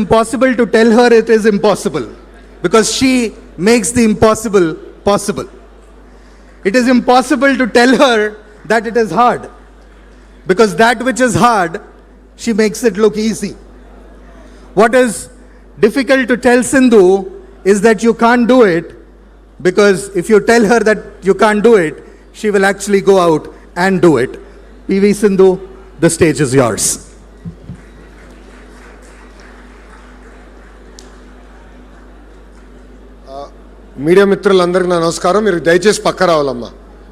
Impossible to tell her it is impossible, because she makes the impossible possible. It is impossible to tell her that it is hard, because that which is hard, she makes it look easy. What is difficult to tell Sindhu is that you can't do it, because if you tell her that you can't do it, she will actually go out and do it. PV Sindhu, the stage is yours. Media మిత్రులందరికీ నా నమస్కారం. మీరు దయచేసి పక్క రావాలమ్మా.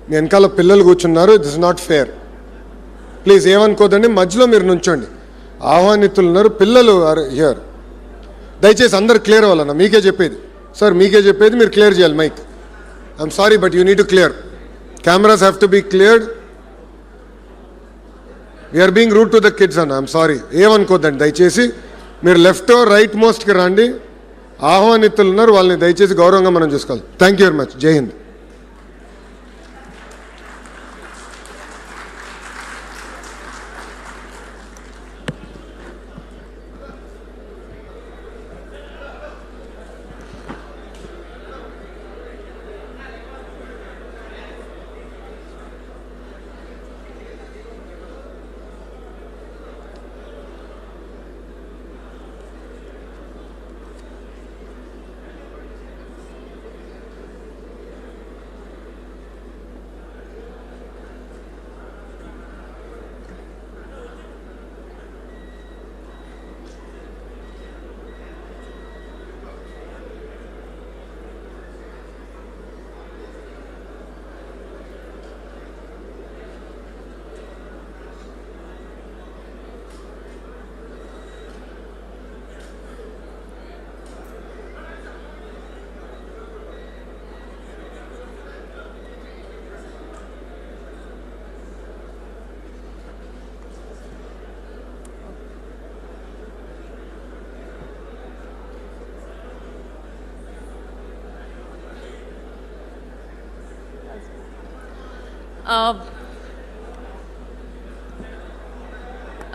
మీ వెనకాల పిల్లలు కూర్చున్నారు. This is not fair. Please ఏమనుకోదండి, మధ్యలో మీరు నుంచోండి. ఆహ్వానితులు ఉన్నారు, పిల్లలు ఆర్ హియర్. దయచేసి అందరు క్లియర్ అవ్వాలన్నా. మీకే చెప్పేది సార్, మీకే చెప్పేది, మీరు క్లియర్ చేయాలి mike. I'm sorry but you need to clear. Cameras have to be cleared. We're being rude to the kids అన్న. I'm sorry. ఏమనుకోద్దండి దయచేసి. మీరు లెఫ్ట్ రైట్ మోస్ట్కి రండి. ఆహ్వానితులు ఉన్నారు, వాళ్ళని దయచేసి గౌరవంగా మనం చూసుకోవాలి. Thank you very much. జై Hind.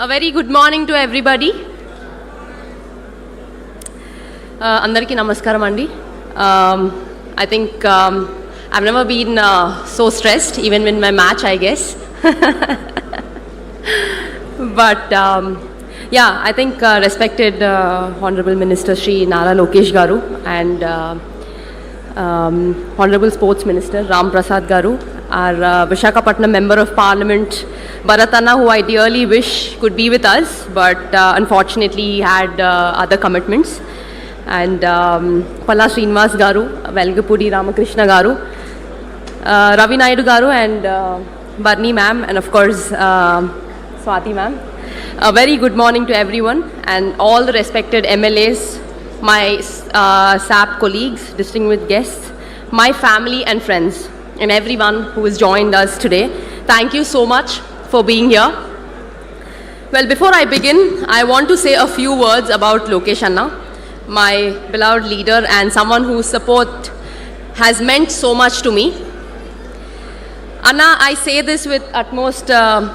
A very good morning to everybody. Andariki namaskaram andi. I think I've never been so stressed, even in my match, I guess. But yeah, I think respected Honorable Minister Shri Nara Lokesh garu and Honorable Sports Minister Ram Prasad garu, our Visakhapatnam Member of Parliament Bharatana, who I dearly wish could be with us, but unfortunately he had other commitments, and Palla Srinivas garu, Velgapudi Ramakrishna garu, Ravi Naidu garu, and Barni ma'am, and of course Swati ma'am. A very good morning to everyone and all the respected MLAs, my SAP colleagues, distinguished guests, my family and friends, and everyone who has joined us today. Thank you so much for being here. Well, before I begin, I want to say a few words about Lokesh Anna, my beloved leader and someone whose support has meant so much to me. Anna, I say this with utmost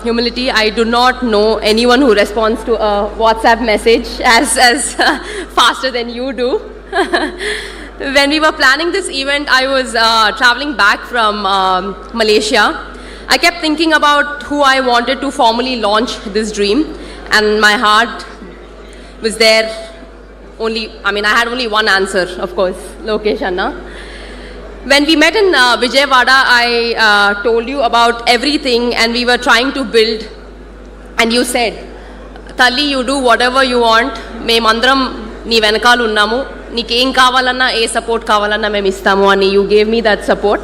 humility. I do not know anyone who responds to a WhatsApp message as faster than you do. When we were planning this event, I was traveling back from Malaysia. I kept thinking about who I wanted to formally launch this dream, and my heart was there. I had only one answer, of course, Lokesh Anna. When we met in Vijayawada, I told you about everything and we were trying to build, and you said, Talli, you do whatever you want, Memandram nee venakalu unnamu, neekem kavalanna e support kavalanna mem istamu ani. You gave me that support.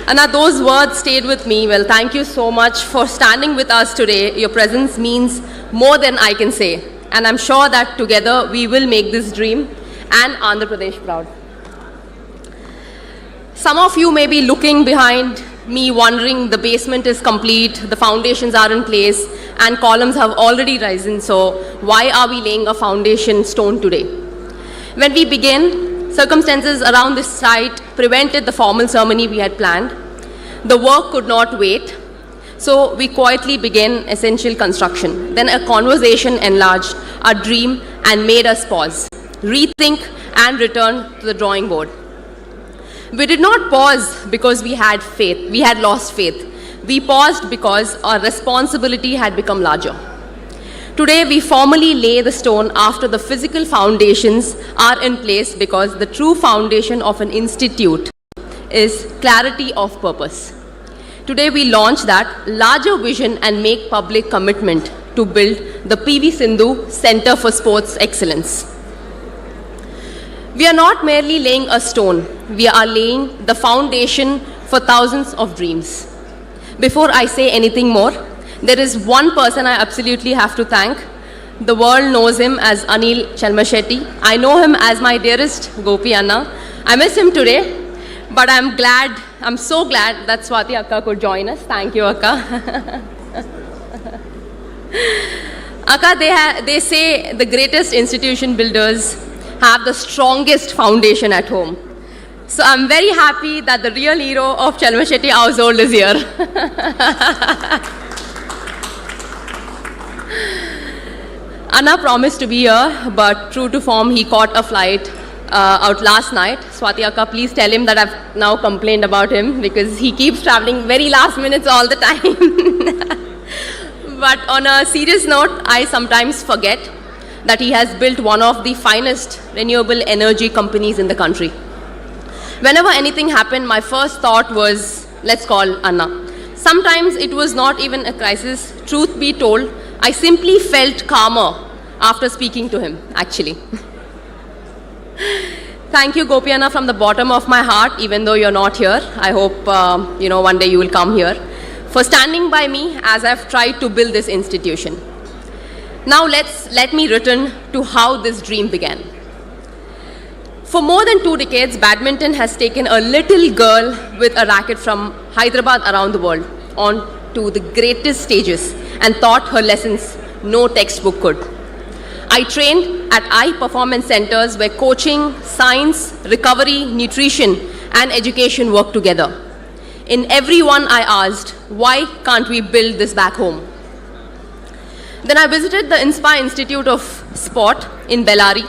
And those words stayed with me. Well, thank you so much for standing with us today. Your presence means more than I can say, and I'm sure that together we will make this dream and Andhra Pradesh proud. Some of you may be looking behind me wondering the basement is complete, the foundations are in place, and columns have already risen, so why are we laying a foundation stone today? When we began, circumstances around this site prevented the formal ceremony we had planned. The work could not wait, So we quietly began essential construction. Then a conversation enlarged our dream and made us pause, rethink, and return to the drawing board. We did not pause because we had faith. We had lost faith. We paused because our responsibility had become larger. Today, we formally lay the stone after the physical foundations are in place, because the true foundation of an institute is clarity of purpose. Today, we launch that larger vision and make public commitment to build the PV Sindhu Center for Sports Excellence. We are not merely laying a stone, we are laying the foundation for thousands of dreams. Before I say anything more, there is one person I absolutely have to thank. The world knows him as Anil Chalmashetty. I know him as my dearest Gopi Anna. I miss him today, but I'm so glad that Swati Akka could join us. Thank you, Akka. Akka, they say the greatest institution builders have the strongest foundation at home. So I'm very happy that the real hero of Chalmashetty household is here. Anna promised to be here, but true to form, he caught a flight out last night. Swati Akka, please tell him that I've now complained about him, because he keeps traveling very last minutes all the time. But on a serious note, I sometimes forget that he has built one of the finest renewable energy companies in the country. Whenever anything happened, my first thought was, let's call Anna. Sometimes it was not even a crisis. Truth be told, I simply felt calmer after speaking to him, actually. Thank you, Gopi Anna, from the bottom of my heart, even though you're not here. I hope, one day you will come here, for standing by me as I've tried to build this institution. Now let me return to how this dream began. For more than 2 decades, badminton has taken a little girl with a racket from Hyderabad around the world on to the greatest stages and taught her lessons no textbook could. I trained at high-performance centers where coaching, science, recovery, nutrition, and education work together. In every one I asked, why can't we build this back home? Then I visited the Inspire Institute of Sport in Bellary,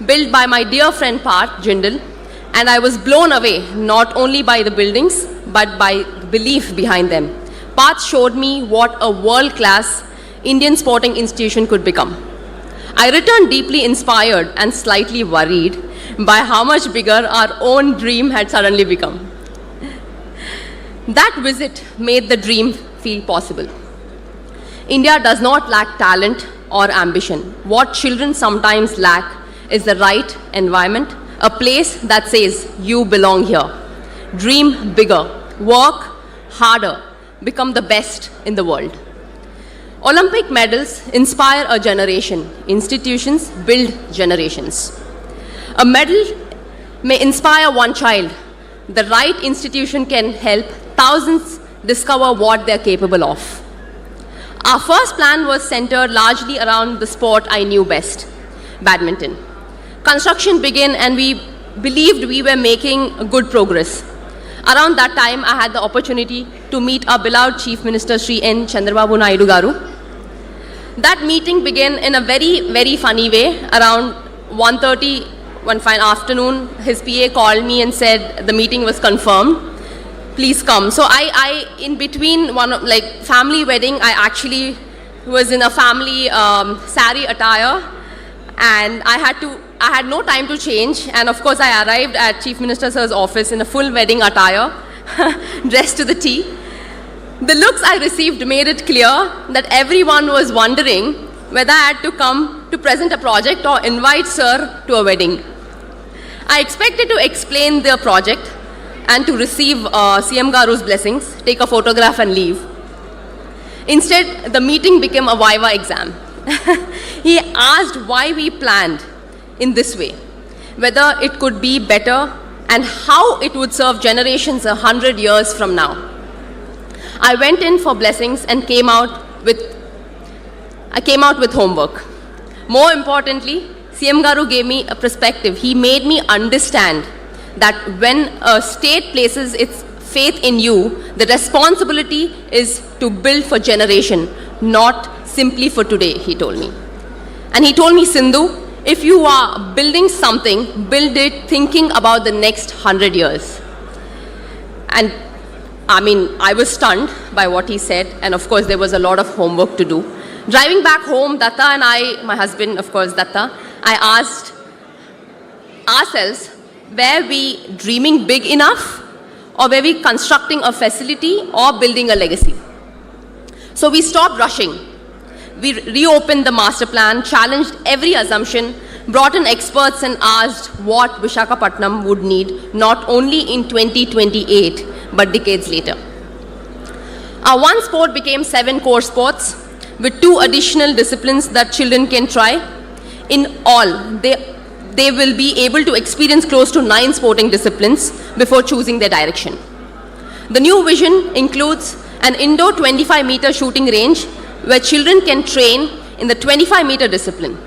built by my dear friend Parth Jindal, and I was blown away not only by the buildings, but by the belief behind them. Parth showed me what a world-class Indian sporting institution could become. I returned deeply inspired and slightly worried by how much bigger our own dream had suddenly become. That visit made the dream feel possible. India does not lack talent or ambition. What children sometimes lack is the right environment, a place that says, you belong here. Dream bigger, work harder, become the best in the world. Olympic medals inspire a generation. Institutions build generations. A medal may inspire one child. The right institution can help thousands discover what they're capable of. Our first plan was centered largely around the sport I knew best, badminton. Construction began and we believed we were making good progress. Around that time, I had the opportunity to meet our beloved Chief Minister Sri N. Chandrababu Naidu Garu. That meeting began in a very, very funny way. Around 1:30 one fine afternoon, his PA called me and said the meeting was confirmed. Please come. So I in between family wedding, I actually was in a family sari attire, and I had no time to change, and of course I arrived at Chief Minister Sir's office in a full wedding attire, dressed to the T. The looks I received made it clear that everyone was wondering whether I had to come to present a project or invite Sir to a wedding. I expected to explain the project and to receive CM Garu's blessings, take a photograph and leave. Instead, the meeting became a Viva exam. He asked why we planned in this way, whether it could be better and how it would serve generations 100 years from now. I went in for blessings and came out with homework. More importantly, CM Garu gave me a perspective. He made me understand that when a state places its faith in you, the responsibility is to build for generation, not simply for today, he told me. And he told me, Sindhu, if you are building something, build it thinking about the next 100 years. And I was stunned by what he said, and of course there was a lot of homework to do. Driving back home, Datta and I, my husband, of course, Datta, I asked ourselves, were we dreaming big enough, or were we constructing a facility or building a legacy? So we stopped rushing. We reopened the master plan, challenged every assumption, brought in experts and asked what Visakhapatnam would need, not only in 2028, but decades later. Our one sport became 7 core sports, with 2 additional disciplines that children can try. In all, they will be able to experience close to 9 sporting disciplines before choosing their direction. The new vision includes an indoor 25-meter shooting range where children can train in the 25-meter discipline.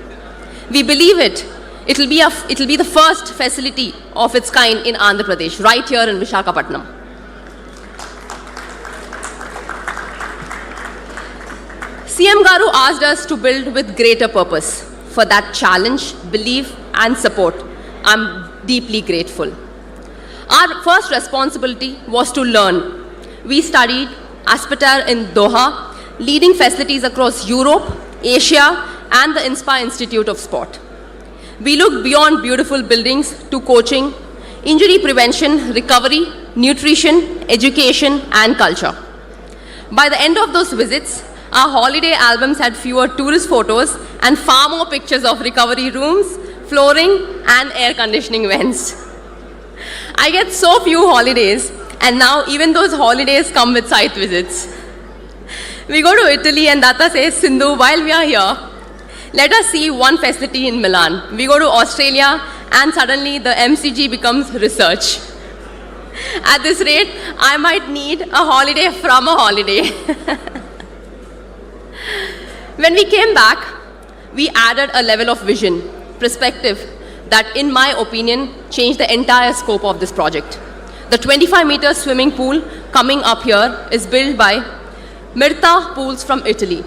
We believe it'll be the first facility of its kind in Andhra Pradesh, right here in Visakhapatnam. CM Garu asked us to build with greater purpose. For that challenge, belief and support, I'm deeply grateful. Our first responsibility was to learn. We studied Aspetar in Doha, leading facilities across Europe, Asia, and the Inspire Institute of Sport. We looked beyond beautiful buildings to coaching, injury prevention, recovery, nutrition, education, and culture. By the end of those visits, our holiday albums had fewer tourist photos and far more pictures of recovery rooms, flooring, and air conditioning vents. I get so few holidays, and now even those holidays come with site visits. We go to Italy and Datta says, Sindhu, while we are here, let us see one facility in Milan. We go to Australia and suddenly the MCG becomes research. At this rate, I might need a holiday from a holiday. When we came back, we added a level of vision, perspective that, in my opinion, changed the entire scope of this project. The 25-meter swimming pool coming up here is built by Mirta Pools from Italy,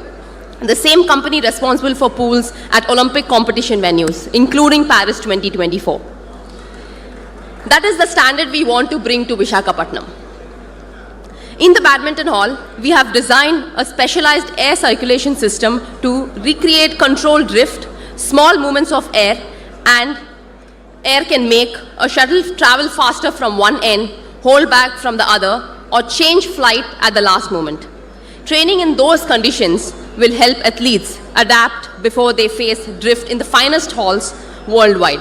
the same company responsible for pools at Olympic competition venues, including Paris 2024. That is the standard we want to bring to Visakhapatnam. In the badminton hall, we have designed a specialized air circulation system to recreate controlled drift, small movements of air, and air can make a shuttle travel faster from one end, hold back from the other, or change flight at the last moment. Training in those conditions will help athletes adapt before they face drift in the finest halls worldwide.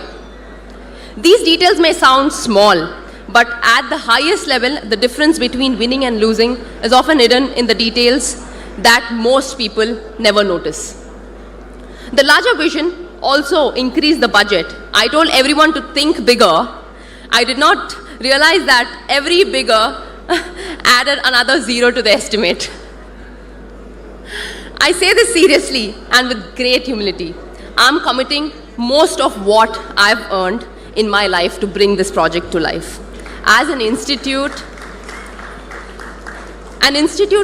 These details may sound small, but at the highest level, the difference between winning and losing is often hidden in the details that most people never notice. The larger vision also increased the budget. I told everyone to think bigger. I did not realize that every bigger added another 0 to the estimate. I say this seriously and with great humility. I'm committing most of what I've earned in my life to bring this project to life. As an institute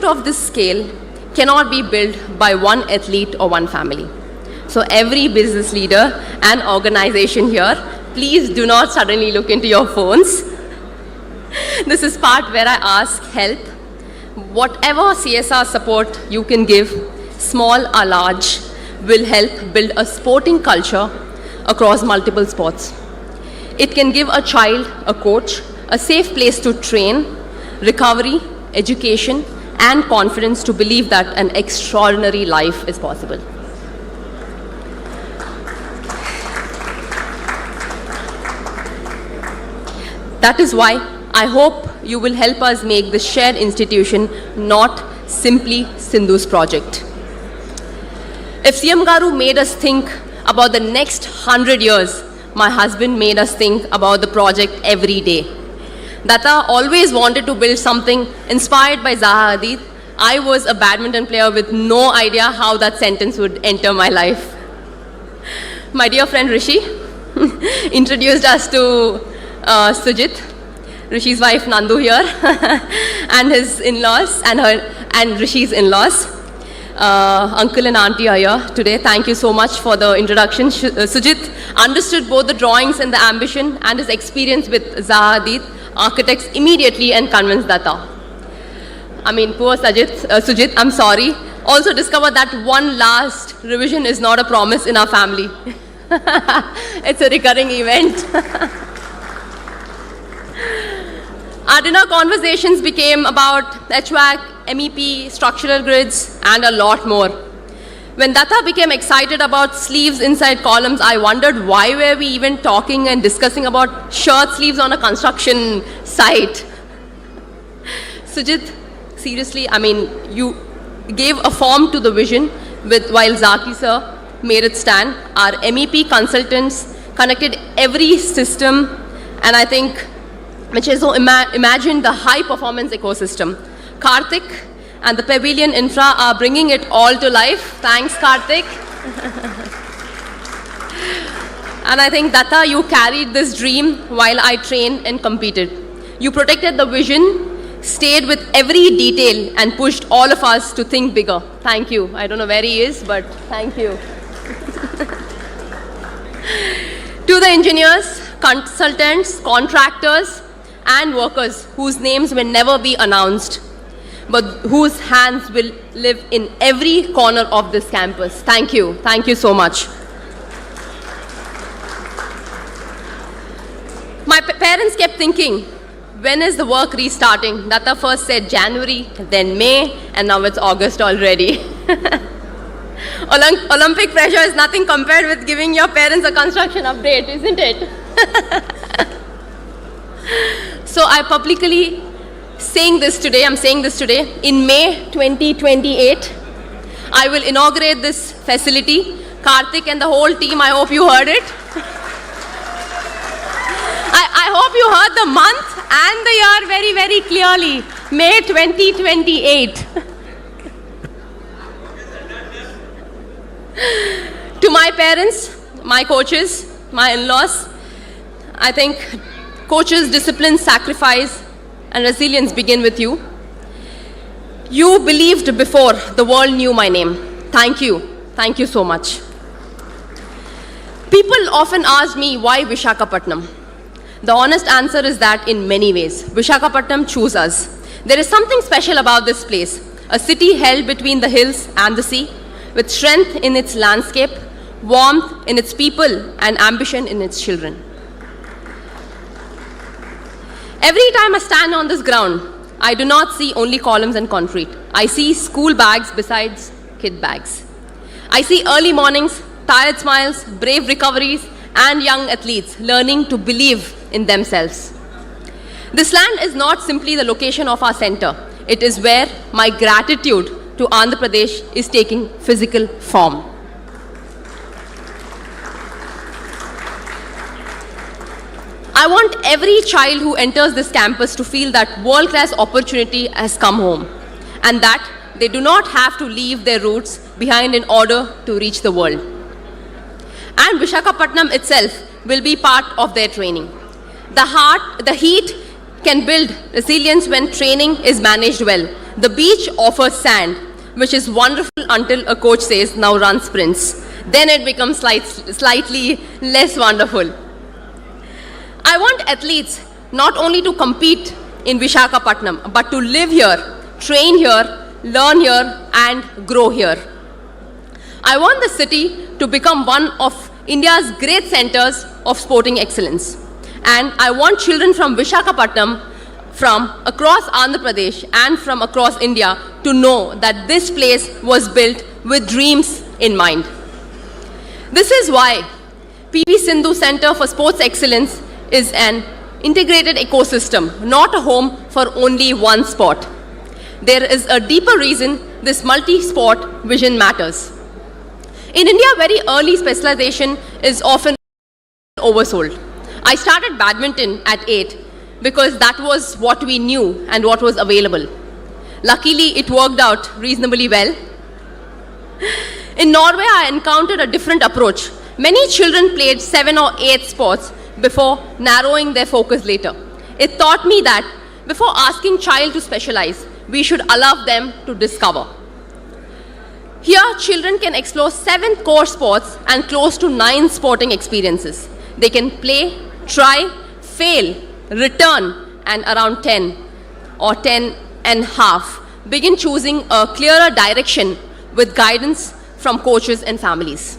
of this scale cannot be built by one athlete or one family. So every business leader and organization here, please do not suddenly look into your phones. This is part where I ask help. Whatever CSR support you can give, small or large, will help build a sporting culture across multiple sports. It can give a child a coach, a safe place to train, recovery, education, and confidence to believe that an extraordinary life is possible. That is why I hope you will help us make this shared institution not simply Sindhu's project. If CM Garu made us think about the next 100 years, my husband made us think about the project every day. Datta always wanted to build something inspired by Zaha Hadid. I was a badminton player with no idea how that sentence would enter my life. My dear friend Rishi introduced us to Sujit. Rishi's wife Nandu here, and his in-laws and Rishi's in-laws. Uncle and auntie are here today. Thank you so much for the introduction. Sujit understood both the drawings and the ambition, and his experience with Zahadid architects immediately and convinced Datta. I mean, poor Sujit, I'm sorry. Also discovered that one last revision is not a promise in our family. It's a recurring event. Our dinner conversations became about HVAC, MEP, structural grids, and a lot more. When Datta became excited about sleeves inside columns, I wondered why were we even talking and discussing about shirt sleeves on a construction site. Sujit, seriously, I mean, you gave a form to the vision while Zaki sir made it stand. Our MEP consultants connected every system, and I think Michezo imagined the high performance ecosystem. Karthik and the Pavilion Infra are bringing it all to life. Thanks, Karthik. And I think, Datta, you carried this dream while I trained and competed. You protected the vision, stayed with every detail, and pushed all of us to think bigger. Thank you. I don't know where he is, but thank you. To the engineers, consultants, contractors, and workers whose names will never be announced, but whose hands will live in every corner of this campus. Thank you. Thank you so much. My parents kept thinking, when is the work restarting? Datta first said January, then May, and now it's August already. Olympic pressure is nothing compared with giving your parents a construction update, isn't it? So I'm saying this today, in May 2028, I will inaugurate this facility. Karthik and the whole team, I hope you heard it. I hope you heard the month and the year very, very clearly. May 2028. To my parents, my coaches, my in-laws, I think coaches, discipline, sacrifice, and resilience begin with you. You believed before the world knew my name. Thank you. Thank you so much. People often ask me, why Visakhapatnam? The honest answer is that in many ways, Visakhapatnam chose us. There is something special about this place, a city held between the hills and the sea, with strength in its landscape, warmth in its people, and ambition in its children. Every time I stand on this ground, I do not see only columns and concrete. I see school bags besides kid bags. I see early mornings, tired smiles, brave recoveries, and young athletes learning to believe in themselves. This land is not simply the location of our center. It is where my gratitude to Andhra Pradesh is taking physical form. I want every child who enters this campus to feel that world-class opportunity has come home, and that they do not have to leave their roots behind in order to reach the world. And Visakhapatnam itself will be part of their training. The heat can build resilience when training is managed well. The beach offers sand, which is wonderful until a coach says, now run sprints. Then it becomes slightly less wonderful. I want athletes not only to compete in Visakhapatnam, but to live here, train here, learn here, and grow here. I want the city to become one of India's great centers of sporting excellence. And I want children from Visakhapatnam, from across Andhra Pradesh and from across India to know that this place was built with dreams in mind. This is why PV Sindhu Center for Sports Excellence is an integrated ecosystem, not a home for only one sport. There is a deeper reason this multi-sport vision matters. In India, very early specialization is often oversold. I started badminton at 8 because that was what we knew and what was available. Luckily, it worked out reasonably well. In Norway, I encountered a different approach. Many children played 7 or 8 sports before narrowing their focus later. It taught me that before asking child to specialize, we should allow them to discover. Here, children can explore 7 core sports and close to 9 sporting experiences. They can play, try, fail, return, and around 10 or 10 and half, begin choosing a clearer direction with guidance from coaches and families.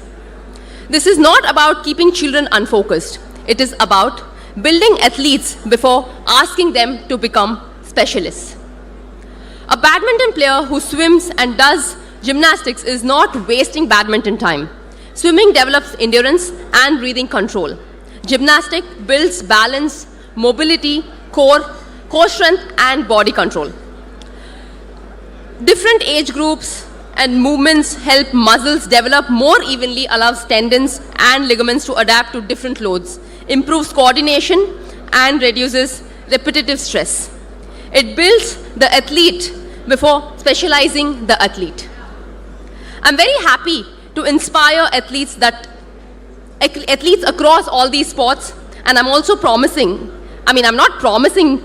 This is not about keeping children unfocused. It is about building athletes before asking them to become specialists. A badminton player who swims and does gymnastics is not wasting badminton time. Swimming develops endurance and breathing control. Gymnastics builds balance, mobility, core strength, and body control. Different age groups and movements help muscles develop more evenly, allows tendons and ligaments to adapt to different loads, improves coordination, and reduces repetitive stress. It builds the athlete before specializing the athlete. I'm very happy to inspire athletes across all these sports, and I'm also promising, I'm not promising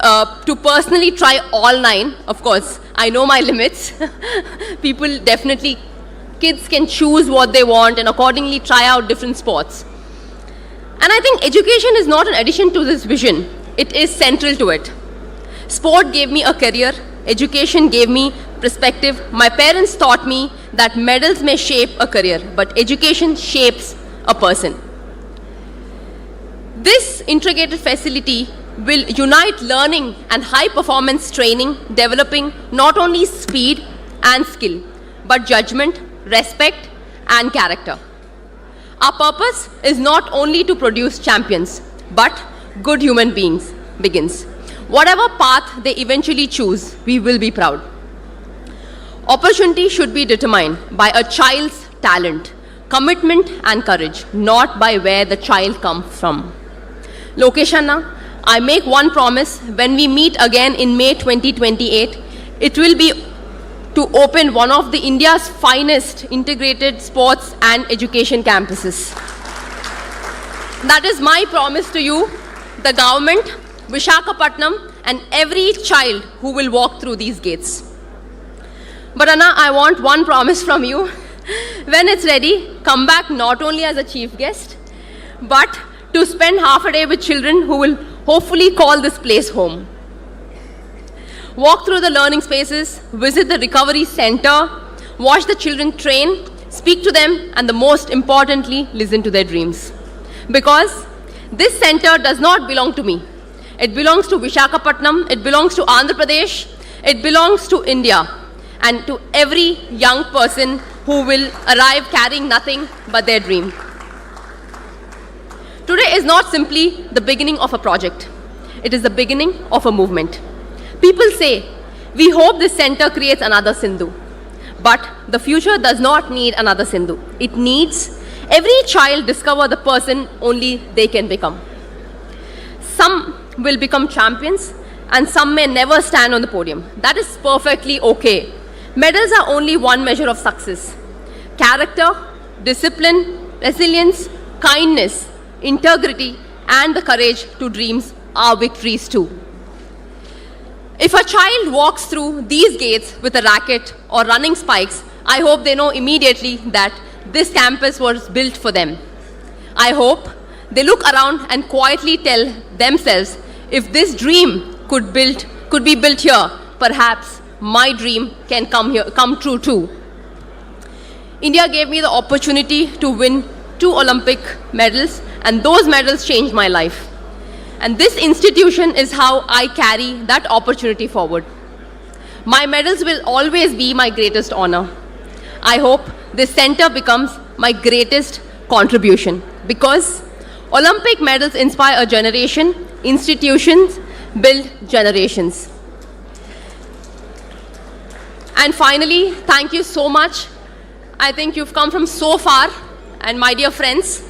to personally try all 9, of course. I know my limits. People definitely, kids can choose what they want and accordingly try out different sports. And I think education is not an addition to this vision. It is central to it. Sport gave me a career. Education gave me perspective. My parents taught me that medals may shape a career, but education shapes a person. This integrated facility will unite learning and high-performance training, developing not only speed and skill, but judgment, respect, and character. Our purpose is not only to produce champions, but good human beings begins. Whatever path they eventually choose, we will be proud. Opportunity should be determined by a child's talent, commitment, and courage, not by where the child comes from. Lokesh Anna, I make one promise. When we meet again in May 2028, it will be to open one of the India's finest integrated sports and education campuses. That is my promise to you, the government, Visakhapatnam, and every child who will walk through these gates. But Anna, I want one promise from you. When it's ready, come back not only as a chief guest, but to spend half a day with children who will hopefully call this place home. Walk through the learning spaces, visit the recovery center, watch the children train, speak to them, and the most importantly, listen to their dreams. Because this center does not belong to me. It belongs to Visakhapatnam, it belongs to Andhra Pradesh, it belongs to India, and to every young person who will arrive carrying nothing but their dream. Today is not simply the beginning of a project. It is the beginning of a movement. People say, we hope this center creates another Sindhu. But the future does not need another Sindhu. It needs every child discover the person only they can become. Some will become champions and some may never stand on the podium. That is perfectly okay. Medals are only one measure of success. Character, discipline, resilience, kindness, integrity, and the courage to dreams are victories too. If a child walks through these gates with a racket or running spikes, I hope they know immediately that this campus was built for them. I hope they look around and quietly tell themselves, if this dream could be built here, perhaps my dream can come true too. India gave me the opportunity to win 2 Olympic medals, and those medals changed my life. And this institution is how I carry that opportunity forward. My medals will always be my greatest honor. I hope this center becomes my greatest contribution, because Olympic medals inspire a generation, institutions build generations. And finally, thank you so much. I think you've come from so far, and my dear friends,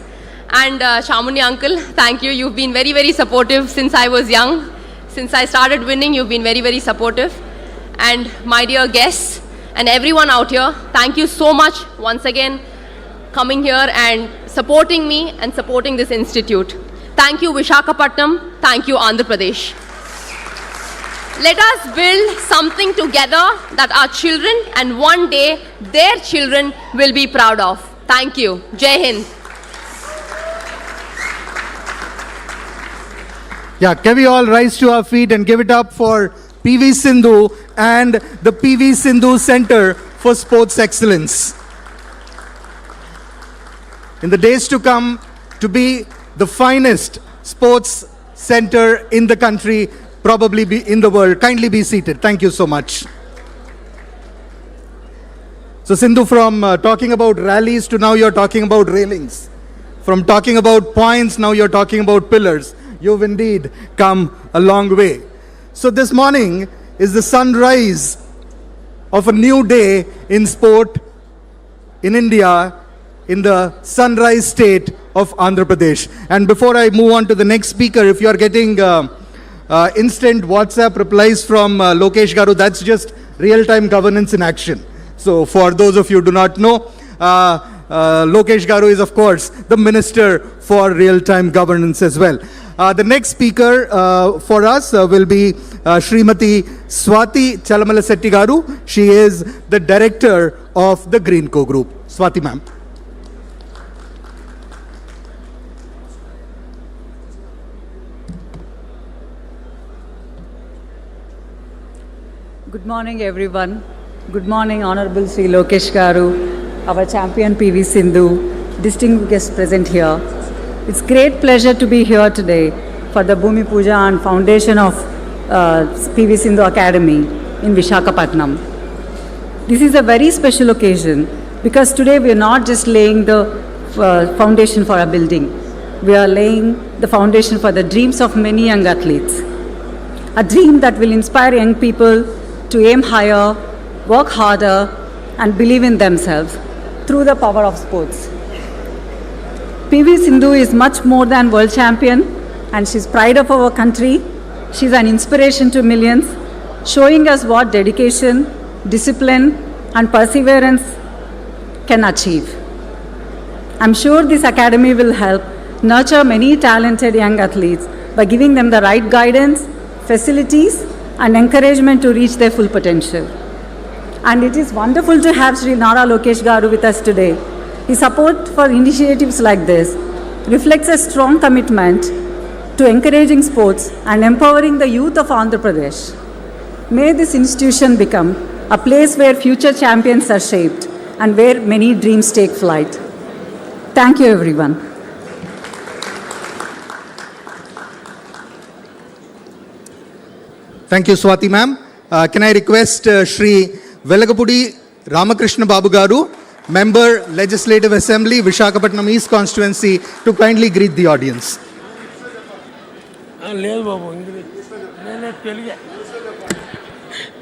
and Chamuni uncle, thank you. You've been very, very supportive since I was young. Since I started winning, you've been very, very supportive. And my dear guests and everyone out here, thank you so much once again coming here and supporting me and supporting this institute. Thank you, Visakhapatnam. Thank you, Andhra Pradesh. Let us build something together that our children and one day their children will be proud of. Thank you. Jai Hind. Yeah, can we all rise to our feet and give it up for PV Sindhu and the PV Sindhu Center for Sports Excellence. In the days to come, to be the finest sports center in the country, probably be in the world. Kindly be seated. Thank you so much. So Sindhu, from talking about rallies to now you're talking about railings. From talking about points, now you're talking about pillars. You've indeed come a long way. So this morning is the sunrise of a new day in sport in India, in the sunrise state of Andhra Pradesh. And before I move on to the next speaker, if you're getting instant WhatsApp replies from Lokesh Garu, that's just real-time governance in action. So for those of you who do not know, Lokesh Garu is of course the Minister for Real-Time Governance as well. The next speaker for us will be Srimati Swati Chalamalasetti Garu. She is the Director of the Greenco Group. Swati ma'am. Good morning, everyone. Good morning, Honorable Sri Lokesh Garu, our champion PV Sindhu, distinguished guests present here. It's great pleasure to be here today for the Bhumi Puja and foundation of PV Sindhu Academy in Visakhapatnam. This is a very special occasion because today we are not just laying the foundation for a building. We are laying the foundation for the dreams of many young athletes. A dream that will inspire young people to aim higher, work harder, and believe in themselves through the power of sports. PV Sindhu is much more than world champion, and she's pride of our country. She's an inspiration to millions, showing us what dedication, discipline, and perseverance can achieve. I'm sure this academy will help nurture many talented young athletes by giving them the right guidance, facilities, and encouragement to reach their full potential. And it is wonderful to have Sri Nara Lokesh Garu with us today. His support for initiatives like this reflects a strong commitment to encouraging sports and empowering the youth of Andhra Pradesh. May this institution become a place where future champions are shaped and where many dreams take flight. Thank you, everyone. Thank you, Swati ma'am. Can I request Shri Velagapudi Ramakrishna Babu Garu, Member Legislative Assembly, Visakhapatnam East Constituency, to kindly greet the audience. లేదు బాబు English నేను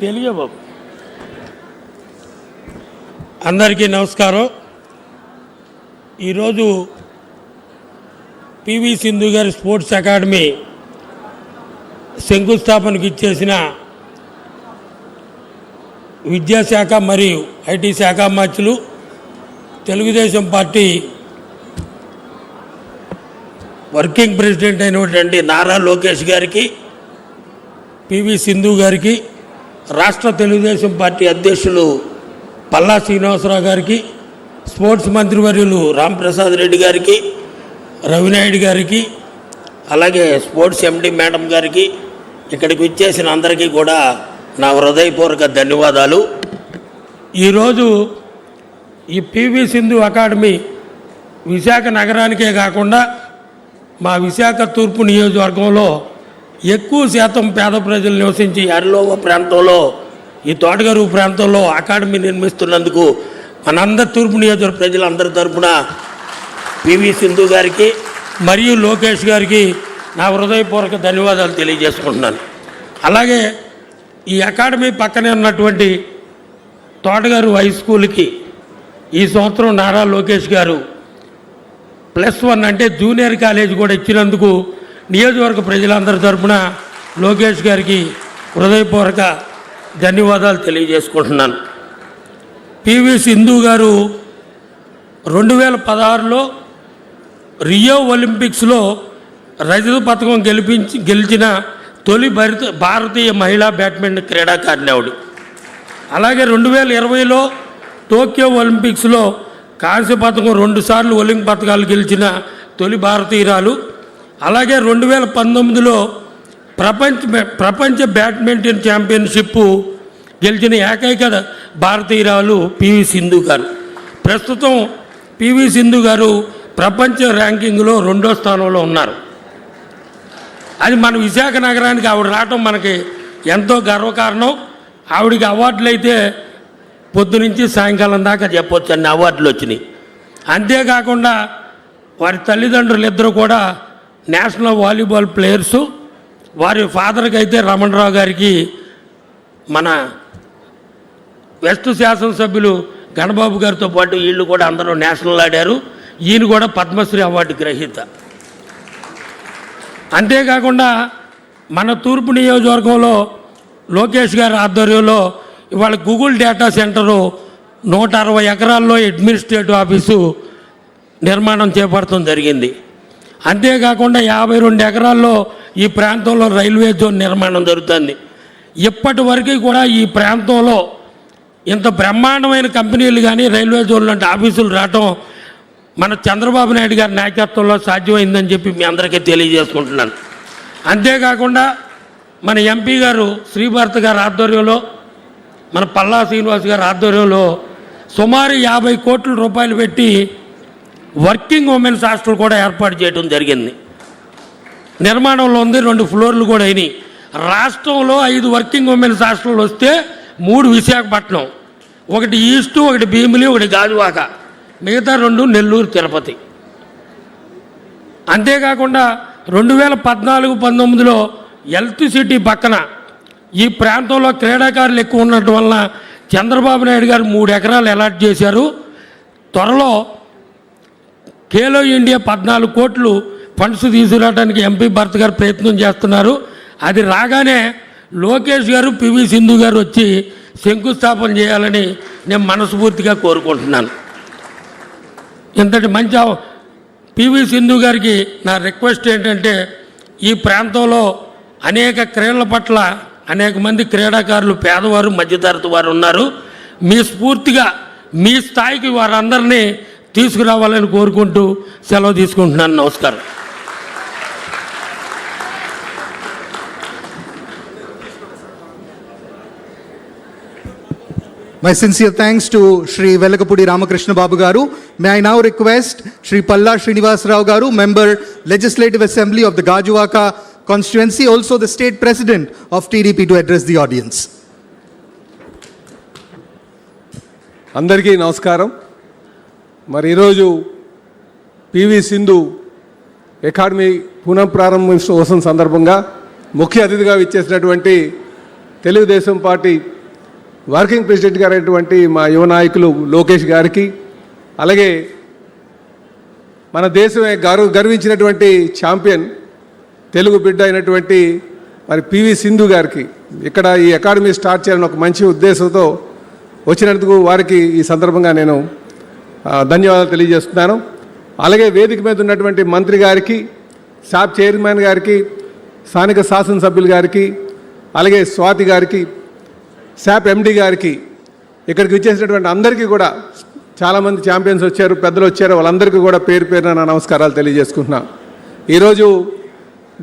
తెలుగే బాబు. అందరికీ నమస్కారం. ఈరోజు PV Sindhu గారి sports academy శంకుస్థాపనకు ఇచ్చేసిన విద్యాశాఖ మరియు ఐటీ శాఖ మంత్రులు, తెలుగుదేశం పార్టీ వర్కింగ్ ప్రెసిడెంట్ అయినటువంటి నారా లోకేష్ గారికి, పివి సింధు గారికి, రాష్ట్ర తెలుగుదేశం పార్టీ అధ్యక్షులు పల్లా శ్రీనివాసరావు గారికి, స్పోర్ట్స్ మంత్రివర్యులు రాంప్రసాద్ రెడ్డి గారికి, రవినాయుడు గారికి, అలాగే స్పోర్ట్స్ ఎండి మేడం గారికి, ఇక్కడికి వచ్చేసిన అందరికీ కూడా నా హృదయపూర్వక ధన్యవాదాలు. ఈరోజు ఈ పివి సింధు అకాడమీ విశాఖ నగరానికే కాకుండా మా విశాఖ తూర్పు నియోజకవర్గంలో ఎక్కువ శాతం పేద ప్రజలు నివసించి అరిలోవ ప్రాంతంలో, ఈ తోటగారు ప్రాంతంలో అకాడమీ నిర్మిస్తున్నందుకు మనందరి తూర్పు నియోజకవర్గ ప్రజలందరి తరఫున పివి సింధు గారికి మరియు లోకేష్ గారికి నా హృదయపూర్వక ధన్యవాదాలు తెలియజేసుకుంటున్నాను. అలాగే ఈ అకాడమీ పక్కనే ఉన్నటువంటి తోటగారు హై స్కూల్కి ఈ సంవత్సరం నారా లోకేష్ గారు +1 అంటే జూనియర్ కాలేజ్ కూడా ఇచ్చినందుకు నియోజకవర్గ ప్రజలందరి తరఫున లోకేష్ గారికి హృదయపూర్వక ధన్యవాదాలు తెలియజేసుకుంటున్నాను. పివి సింధు గారు 2016లో రియో ఒలింపిక్స్లో రజత పథకం గెలిచిన తొలి భారతీయ మహిళా బ్యాడ్మింటన్ క్రీడాకారిణి ఆవిడ. అలాగే 2020లో టోక్యో ఒలింపిక్స్లో కాంస్య పథకం 2 సార్లు ఒలింపిక్ పథకాలు గెలిచిన తొలి భారతీయురాలు. అలాగే 2019లో ప్రపంచ బ్యాడ్మింటన్ ఛాంపియన్షిప్ గెలిచిన ఏకైక భారతీయురాలు పివి సింధు గారు. ప్రస్తుతం పివి సింధు గారు ప్రపంచ ర్యాంకింగ్లో 2వ స్థానంలో ఉన్నారు. అది మన విశాఖ నగరానికి ఆవిడ రావటం మనకి ఎంతో గర్వకారణం. ఆవిడికి అవార్డులు అయితే పొద్దునుంచి సాయంకాలం దాకా చెప్పొచ్చు అన్ని అవార్డులు వచ్చినాయి. అంతేకాకుండా వారి తల్లిదండ్రులు ఇద్దరు కూడా నేషనల్ వాలీబాల్ ప్లేయర్సు. వారి ఫాదర్కి అయితే రమణరావు గారికి మన వెస్ట్ శాసనసభ్యులు గణబాబు గారితో పాటు వీళ్ళు కూడా అందరూ నేషనల్ ఆడారు. ఈయన కూడా పద్మశ్రీ అవార్డు గ్రహీత. అంతేకాకుండా మన తూర్పు నియోజకవర్గంలో లోకేష్ గారి ఆధ్వర్యంలో ఇవాళ గూగుల్ డేటా సెంటరు 160 ఎకరాల్లో అడ్మినిస్ట్రేటివ్ ఆఫీసు నిర్మాణం చేపట్టడం జరిగింది. అంతేకాకుండా 52 ఎకరాల్లో ఈ ప్రాంతంలో రైల్వే జోన్ నిర్మాణం జరుగుతుంది. ఇప్పటి వరకు కూడా ఈ ప్రాంతంలో ఇంత బ్రహ్మాండమైన కంపెనీలు కానీ రైల్వే జోన్ లాంటి ఆఫీసులు రావటం మన చంద్రబాబు నాయుడు గారి నాయకత్వంలో సాధ్యమైందని చెప్పి మీ అందరికీ తెలియజేసుకుంటున్నాను. అంతేకాకుండా మన ఎంపీ గారు శ్రీభారత్ గారి ఆధ్వర్యంలో, మన పల్లా శ్రీనివాస్ గారి ఆధ్వర్యంలో సుమారు 50 కోట్ల రూపాయలు పెట్టి వర్కింగ్ ఉమెన్స్ హాస్టల్ కూడా ఏర్పాటు చేయడం జరిగింది. నిర్మాణంలో ఉంది. 2 ఫ్లోర్లు కూడా అయినాయి. రాష్ట్రంలో 5 వర్కింగ్ ఉమెన్స్ హాస్టల్ వస్తే 3 విశాఖపట్నం, 1 ఈస్టు, 1 భీమిలి, 1 గాజువాక, మిగతా 2 నెల్లూరు, తిరుపతి. అంతేకాకుండా 2014-19లో హెల్త్ సిటీ పక్కన ఈ ప్రాంతంలో క్రీడాకారులు ఎక్కువ ఉండటం వలన చంద్రబాబు నాయుడు గారు 3 ఎకరాలు అలాట్ చేశారు. త్వరలో ఖేలో ఇండియా 14 కోట్లు ఫండ్స్ తీసుకురావడానికి ఎంపీ భరత్ గారు ప్రయత్నం చేస్తున్నారు. అది రాగానే లోకేష్ గారు, పివి సింధు గారు వచ్చి శంకుస్థాపన చేయాలని నేను మనస్ఫూర్తిగా కోరుకుంటున్నాను. ఇంతటి మంచి పివి సింధు గారికి నా రిక్వెస్ట్ ఏంటంటే, ఈ ప్రాంతంలో అనేక క్రీడల పట్ల అనేక మంది క్రీడాకారులు పేదవారు, మధ్యతరగతి వారు ఉన్నారు. మీ స్ఫూర్తిగా మీ స్థాయికి వారందరినీ తీసుకురావాలని కోరుకుంటూ సెలవు తీసుకుంటున్నాను. నమస్కారం. My sincere thanks to Shri Velakapudi Ramakrishna Babu Garu. May I now request Shri Palla Srinivas Rao Garu, Member Legislative Assembly of the Gajuwaka constituency, also the State President of TDP, to address the audience. అందరికీ నమస్కారం. మరి ఈరోజు PV Sindhu academy పునఃప్రారంభోత్సవం సందర్భంగా ముఖ్య అతిథిగా విచ్చేసినటువంటి Telugu Desam party working president గారైనటువంటి మా యువ నాయకులు లోకేష్ గారికి, అలాగే మన దేశమే గర్వించినటువంటి ఛాంపియన్ తెలుగు బిడ్డ అయినటువంటి మరి పివి సింధు గారికి ఇక్కడ ఈ అకాడమీ స్టార్ట్ చేయాలని ఒక మంచి ఉద్దేశంతో వచ్చినందుకు వారికి ఈ సందర్భంగా నేను ధన్యవాదాలు తెలియజేస్తున్నాను. అలాగే వేదిక మీద ఉన్నటువంటి మంత్రి గారికి, శాప్ చైర్మన్ గారికి, స్థానిక శాసనసభ్యులు గారికి, అలాగే స్వాతి గారికి, శాప్ ఎండి గారికి, ఇక్కడికి వచ్చేసినటువంటి అందరికీ కూడా చాలామంది ఛాంపియన్స్ వచ్చారు, పెద్దలు వచ్చారు, వాళ్ళందరికీ కూడా పేరు పేరున నా నమస్కారాలు ఈరోజు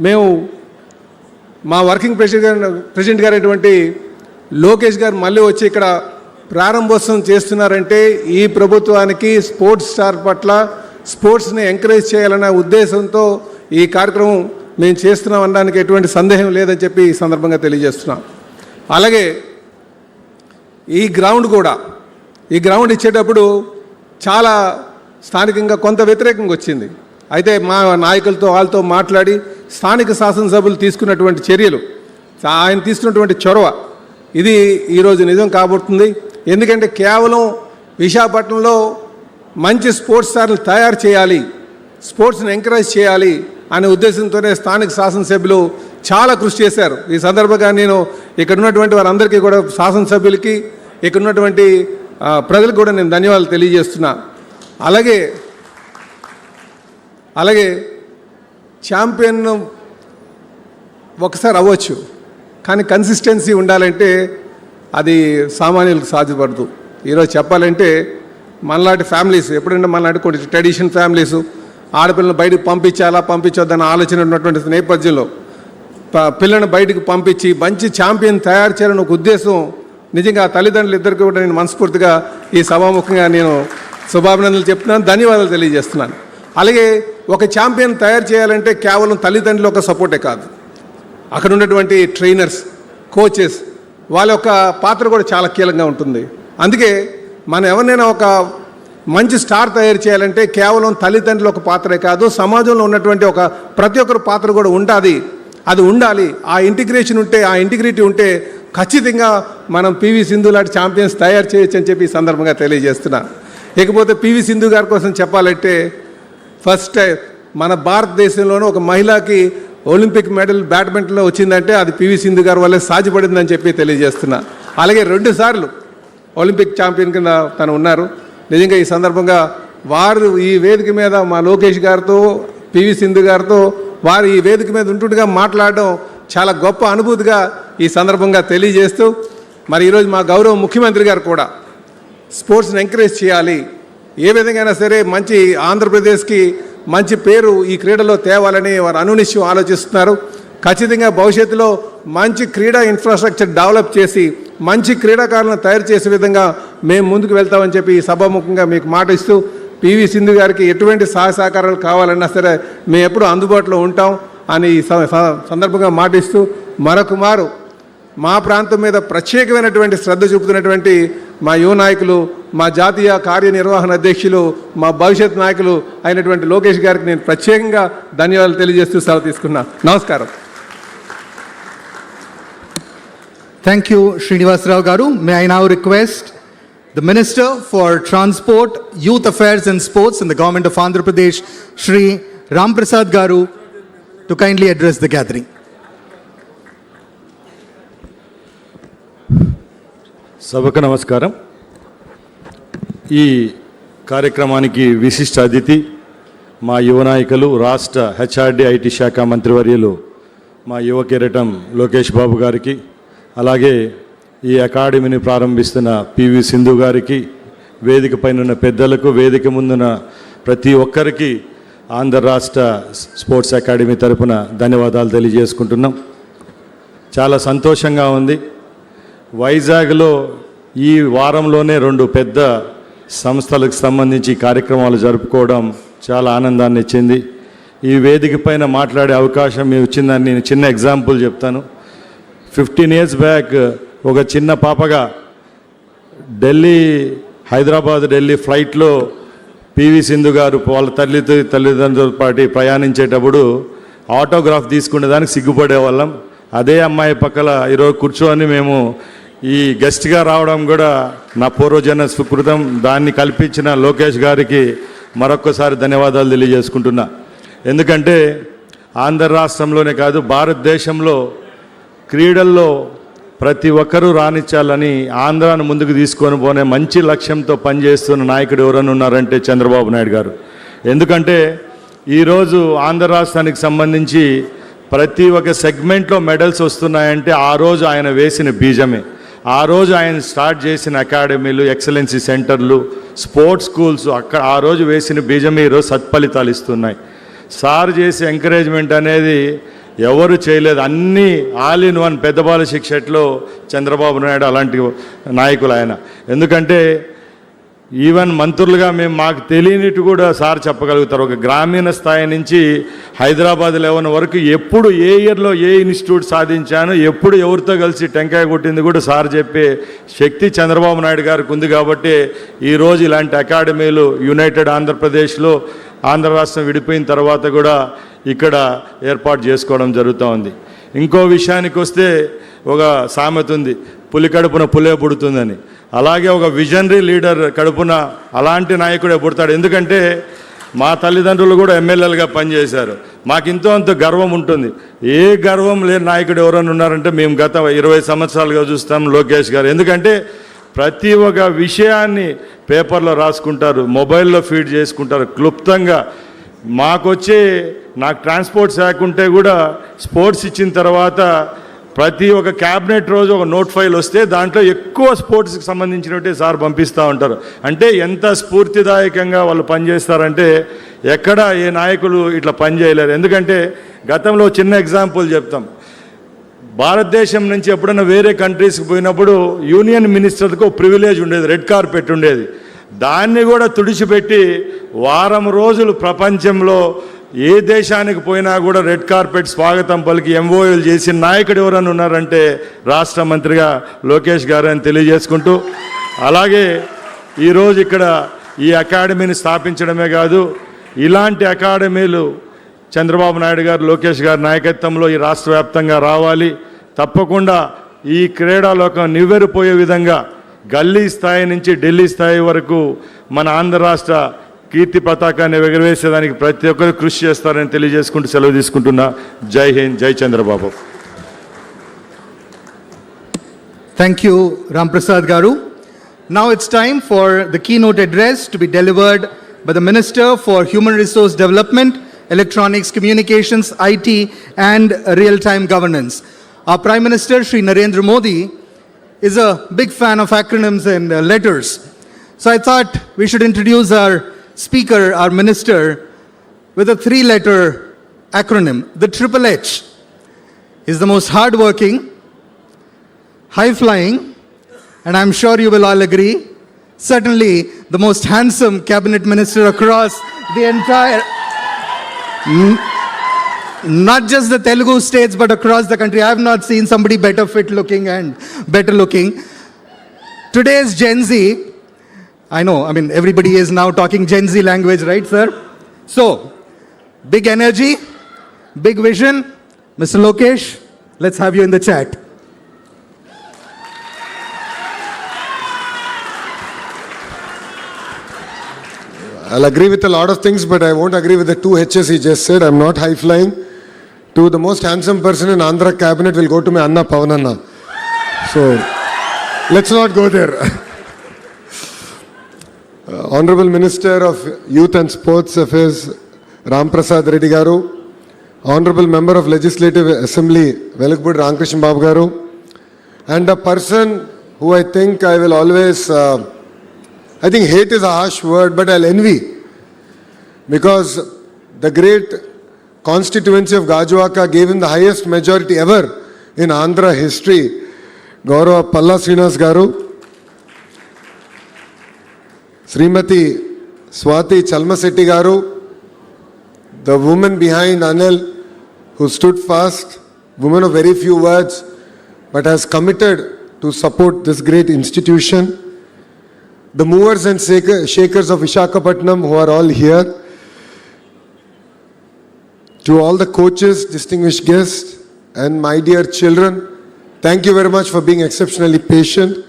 మేము మా వర్కింగ్ ప్రెసిడెంట్ గారైనటువంటి లోకేష్ గారు మళ్ళీ వచ్చి ఇక్కడ ప్రారంభోత్సవం చేస్తున్నారంటే ఈ ప్రభుత్వానికి స్పోర్ట్స్ స్టార్ పట్ల స్పోర్ట్స్ని ఎంకరేజ్ చేయాలనే ఉద్దేశంతో ఈ కార్యక్రమం మేము చేస్తున్నాం అనడానికి ఎటువంటి సందేహం లేదని చెప్పి ఈ సందర్భంగా తెలియజేస్తున్నాం. అలాగే ఈ గ్రౌండ్ ఇచ్చేటప్పుడు చాలా స్థానికంగా కొంత వ్యతిరేకంగా వచ్చింది. అయితే మా నాయకులతో వాళ్ళతో మాట్లాడి స్థానిక శాసనసభ్యులు తీసుకున్నటువంటి చర్యలు, ఆయన తీసుకున్నటువంటి చొరవ ఇది ఈరోజు నిజం కాబోతుంది. ఎందుకంటే కేవలం విశాఖపట్నంలో మంచి స్పోర్ట్స్ స్టార్లు తయారు చేయాలి, స్పోర్ట్స్ని ఎంకరేజ్ చేయాలి అనే ఉద్దేశంతోనే స్థానిక శాసనసభ్యులు చాలా కృషి చేశారు. ఈ సందర్భంగా నేను ఇక్కడ ఉన్నటువంటి వారందరికీ కూడా, శాసనసభ్యులకి, ఇక్కడ ఉన్నటువంటి ప్రజలకు కూడా నేను ధన్యవాదాలు తెలియజేస్తున్నా. అలాగే ఛాంపియన్ ఒకసారి అవ్వచ్చు, కానీ కన్సిస్టెన్సీ ఉండాలంటే అది సామాన్యులకు సాధ్యపడదు. ఈరోజు చెప్పాలంటే మనలాంటి ఫ్యామిలీస్, ఎప్పుడంటే మనలాంటి కొన్ని ట్రెడిషన్ ఫ్యామిలీస్ ఆడపిల్లలను బయటకు పంపించొద్దన్న ఆలోచన ఉన్నటువంటి నేపథ్యంలో పిల్లలను బయటకు పంపించి మంచి ఛాంపియన్ తయారు చేయాలని ఒక ఉద్దేశం నిజంగా ఆ తల్లిదండ్రులు ఇద్దరికి కూడా నేను మనస్ఫూర్తిగా ఈ సభాముఖంగా నేను శుభాభినందనలు చెప్తున్నాను, ధన్యవాదాలు తెలియజేస్తున్నాను. అలాగే ఒక ఛాంపియన్ తయారు చేయాలంటే కేవలం తల్లిదండ్రులు ఒక సపోర్టే కాదు, అక్కడ ఉన్నటువంటి ట్రైనర్స్, కోచెస్, వాళ్ళ యొక్క పాత్ర కూడా చాలా కీలకంగా ఉంటుంది. అందుకే మనం ఎవరినైనా ఒక మంచి స్టార్ తయారు చేయాలంటే కేవలం తల్లిదండ్రులు ఒక పాత్రే కాదు, సమాజంలో ఉన్నటువంటి ఒక ప్రతి ఒక్కరి పాత్ర కూడా ఉంటుంది. అది ఉండాలి. ఆ ఇంటిగ్రేషన్ ఉంటే, ఆ ఇంటిగ్రిటీ ఉంటే ఖచ్చితంగా మనం పివి సింధు లాంటి ఛాంపియన్స్ తయారు చేయొచ్చు అని చెప్పి ఈ సందర్భంగా తెలియజేస్తున్నా. ఇకపోతే పివి సింధు గారి కోసం చెప్పాలంటే ఫస్ట్ టైం మన భారతదేశంలోనూ ఒక మహిళకి ఒలింపిక్ మెడల్ బ్యాడ్మింటన్లో వచ్చిందంటే అది పివి సింధు గారి వల్లే సాధ్యపడిందని చెప్పి తెలియజేస్తున్నా. అలాగే 2 సార్లు ఒలింపిక్ ఛాంపియన్ కింద తను ఉన్నారు. నిజంగా ఈ సందర్భంగా వారు ఈ వేదిక మీద మా లోకేష్ గారితో, పివి సింధు గారితో వారు ఈ వేదిక మీద ఉంటుండగా మాట్లాడడం చాలా గొప్ప అనుభూతిగా ఈ సందర్భంగా తెలియజేస్తూ, మరి ఈరోజు మా గౌరవ ముఖ్యమంత్రి గారు కూడా స్పోర్ట్స్ని ఎంకరేజ్ చేయాలి, ఏ విధంగా సరే మంచి ఆంధ్రప్రదేశ్కి మంచి పేరు ఈ క్రీడలో తేవాలని వారు అనునిశ్యం ఆలోచిస్తున్నారు. ఖచ్చితంగా భవిష్యత్తులో మంచి క్రీడా ఇన్ఫ్రాస్ట్రక్చర్ డెవలప్ చేసి మంచి క్రీడాకారులను తయారు చేసే విధంగా మేము ముందుకు వెళ్తామని చెప్పి ఈ సభాముఖంగా మీకు మాట ఇస్తూ, పివి సింధు గారికి ఎటువంటి సహాయ సహకారాలు కావాలన్నా సరే మేము ఎప్పుడూ అందుబాటులో ఉంటాం అని ఈ సందర్భంగా మాట ఇస్తూ, మరొకమారు మా ప్రాంతం మీద ప్రత్యేకమైనటువంటి శ్రద్ధ చూపుతున్నటువంటి మా యువ నాయకులు, మా జాతీయ కార్యనిర్వహణ అధ్యక్షులు, మా భవిష్యత్ నాయకులు అయినటువంటి లోకేష్ గారికి నేను ప్రత్యేకంగా ధన్యవాదాలు తెలియజేస్తూ సెలవు తీసుకున్నా. నమస్కారం. Thank you, Srinivasarao Garu. May I now request the Minister for Transport, Youth Affairs and Sports in the Government of Andhra Pradesh, Shri Ram Prasad Garu, to kindly address the gathering. సభకు నమస్కారం. ఈ కార్యక్రమానికి విశిష్ట అతిథి మా యువ నాయకులు, రాష్ట్ర హెచ్ఆర్డి ఐటీ శాఖ మంత్రివర్యులు మా యువ కిరీటం లోకేష్ బాబు గారికి, అలాగే ఈ అకాడమీని ప్రారంభిస్తున్న పివి సింధు గారికి, వేదిక పైన ఉన్న పెద్దలకు, వేదిక ముందున్న ప్రతి ఒక్కరికి ఆంధ్ర రాష్ట్ర స్పోర్ట్స్ అకాడమీ తరపున ధన్యవాదాలు తెలియజేసుకుంటున్నాం. చాలా సంతోషంగా ఉంది. వైజాగ్లో ఈ వారంలోనే 2 పెద్ద సంస్థలకు సంబంధించి కార్యక్రమాలు జరుపుకోవడం చాలా ఆనందాన్ని ఇచ్చింది. ఈ వేదిక పైన మాట్లాడే అవకాశం మీకు ఇచ్చిందని నేను చిన్న ఎగ్జాంపుల్ చెప్తాను. 15 years బ్యాక్ ఒక చిన్న పాపగా హైదరాబాద్ ఢిల్లీ ఫ్లైట్లో పివి సింధు గారు వాళ్ళ తల్లిదండ్రులతో పాటు ప్రయాణించేటప్పుడు ఆటోగ్రాఫ్ తీసుకునే దానికి సిగ్గుపడేవాళ్ళం. అదే అమ్మాయి పక్కల ఈరోజు కూర్చొని మేము ఈ గెస్ట్గా రావడం కూడా నా పూర్వజన్మ సుకృతం. దాన్ని కల్పించిన లోకేష్ గారికి మరొక్కసారి ధన్యవాదాలు తెలియజేసుకుంటున్నా. ఎందుకంటే ఆంధ్ర రాష్ట్రంలోనే కాదు, భారతదేశంలో క్రీడల్లో ప్రతి ఒక్కరూ రాణించాలని ఆంధ్రాను ముందుకు తీసుకొని పోనే మంచి లక్ష్యంతో పనిచేస్తున్న నాయకుడు ఎవరైనా ఉన్నారంటే చంద్రబాబు నాయుడు గారు. ఎందుకంటే ఈరోజు ఆంధ్ర రాష్ట్రానికి సంబంధించి ప్రతి ఒక్క సెగ్మెంట్లో మెడల్స్ వస్తున్నాయంటే ఆ రోజు ఆయన వేసిన బీజమే. ఆ రోజు ఆయన స్టార్ట్ చేసిన అకాడమీలు, ఎక్సలెన్సీ సెంటర్లు, స్పోర్ట్స్ స్కూల్స్, అక్కడ ఆ రోజు వేసిన బీజమే ఈరోజు సత్ఫలితాలు ఇస్తున్నాయి. సార్ చేసే ఎంకరేజ్మెంట్ అనేది ఎవరు చేయలేదు. అన్నీ ఆల్ ఇన్ వన్ పెద్దబాల శిక్షట్లో చంద్రబాబు నాయుడు అలాంటి నాయకులు ఆయన. ఎందుకంటే ఈవెన్ మంత్రులుగా మాకు తెలియనిట్టు కూడా సార్ చెప్పగలుగుతారు. ఒక గ్రామీణ స్థాయి నుంచి హైదరాబాద్ లెవెల్ వరకు ఎప్పుడు ఏ ఇయర్లో ఏ ఇన్స్టిట్యూట్ సాధించాను, ఎప్పుడు ఎవరితో కలిసి టెంకాయ కొట్టింది కూడా సార్ చెప్పే శక్తి చంద్రబాబు నాయుడు గారికి ఉంది. కాబట్టి ఈరోజు ఇలాంటి అకాడమీలు యునైటెడ్ ఆంధ్రప్రదేశ్లో ఆంధ్ర రాష్ట్రం విడిపోయిన తర్వాత కూడా ఇక్కడ ఏర్పాటు చేసుకోవడం జరుగుతూ ఉంది. ఇంకో విషయానికి వస్తే ఒక సామెత ఉంది, పులి కడుపున పులే పుడుతుందని. అలాగే ఒక విజనరీ లీడర్ కడుపున అలాంటి నాయకుడే పుడతాడు. ఎందుకంటే మా తల్లిదండ్రులు కూడా ఎమ్మెల్యేలుగా పనిచేశారు. మాకు ఇంతో అంత గర్వం ఉంటుంది. ఏ గర్వం లేని నాయకుడు ఎవరైనా ఉన్నారంటే మేము గత 20 సంవత్సరాలుగా చూస్తాం లోకేష్ గారు. ఎందుకంటే ప్రతి ఒక్క విషయాన్ని పేపర్లో రాసుకుంటారు, మొబైల్లో ఫీడ్ చేసుకుంటారు, క్లుప్తంగా మాకొచ్చే నాకు ట్రాన్స్పోర్ట్ శాఖ ఉంటే కూడా స్పోర్ట్స్ ఇచ్చిన తర్వాత ప్రతి ఒక్క క్యాబినెట్ రోజు ఒక నోట్ ఫైల్ వస్తే దాంట్లో ఎక్కువ స్పోర్ట్స్కి సంబంధించినట్టే సార్ పంపిస్తూ ఉంటారు. అంటే ఎంత స్ఫూర్తిదాయకంగా వాళ్ళు పనిచేస్తారంటే ఎక్కడ ఏ నాయకులు ఇట్లా పనిచేయలేరు. ఎందుకంటే గతంలో చిన్న ఎగ్జాంపుల్ చెప్తాం. భారతదేశం నుంచి ఎప్పుడైనా వేరే కంట్రీస్కి పోయినప్పుడు యూనియన్ మినిస్టర్కి ఒక ప్రివిలేజ్ ఉండేది, రెడ్ కార్పెట్ ఉండేది. దాన్ని కూడా తుడిచిపెట్టి వారం రోజులు ప్రపంచంలో ఏ దేశానికి పోయినా కూడా రెడ్ కార్పెట్ స్వాగతం పలికి ఎంఓయూలు చేసిన నాయకుడు ఎవరైనా ఉన్నారంటే రాష్ట్ర మంత్రిగా లోకేష్ గారు అని తెలియజేసుకుంటూ, అలాగే ఈరోజు ఇక్కడ ఈ అకాడమీని స్థాపించడమే కాదు, ఇలాంటి అకాడమీలు చంద్రబాబు నాయుడు గారు లోకేష్ గారి నాయకత్వంలో ఈ రాష్ట్ర వ్యాప్తంగా రావాలి. తప్పకుండా ఈ క్రీడాలోకం నివ్వెరపోయే విధంగా గల్లీ స్థాయి నుంచి ఢిల్లీ స్థాయి వరకు మన ఆంధ్ర రాష్ట్ర కీర్తి పతాకాన్ని ఎగరవేసేదానికి ప్రతి ఒక్కరు కృషి చేస్తారని తెలియజేసుకుంటూ సెలవు తీసుకుంటున్నా. జై హింద్, జై Chandrababu. Thank you, Ram Prasad Garu. Now it's time for the keynote address to be delivered by the Minister for Human Resource Development, Electronics, Communications, IT and Real-Time Governance. Our Prime Minister, Shri Narendra Modi, is a big fan of acronyms and letters. So I thought we should introduce our speaker, our minister, with a 3-letter acronym. The triple H is the most hardworking, high-flying, and I'm sure you will all agree, certainly the most handsome cabinet minister across the entire, not just the Telugu states, but across the country. I have not seen somebody better fit looking and better looking. Today's Gen Z, I know, I mean, everybody is now talking Gen Z language, right, sir? So, big energy, big vision. Mr. Lokesh, let's have you in the chat. I'll agree with a lot of things, but I won't agree with the 2 H's he just said. I'm not high-flying. To the most handsome person in Andhra cabinet will go to my Anna Pavananna. So, let's not go there. Honorable Minister of Youth and Sports Affairs, Ram Prasad Reddy Garu, Honorable Member of Legislative Assembly, Velakbudi Ramakrishna Babu Garu, and a person who I think I will always, I think hate is a harsh word, but I'll envy, because the great constituency of Gajuwaka gave him the highest majority ever in Andhra history, Gaurav Palla Srinivas Garu, Srimati Swati Chalmasetti Garu, the woman behind Anil who stood fast, woman of very few words, but has committed to support this great institution, the movers and shakers of Visakhapatnam who are all here, to all the coaches, distinguished guests, and my dear children, thank you very much for being exceptionally patient.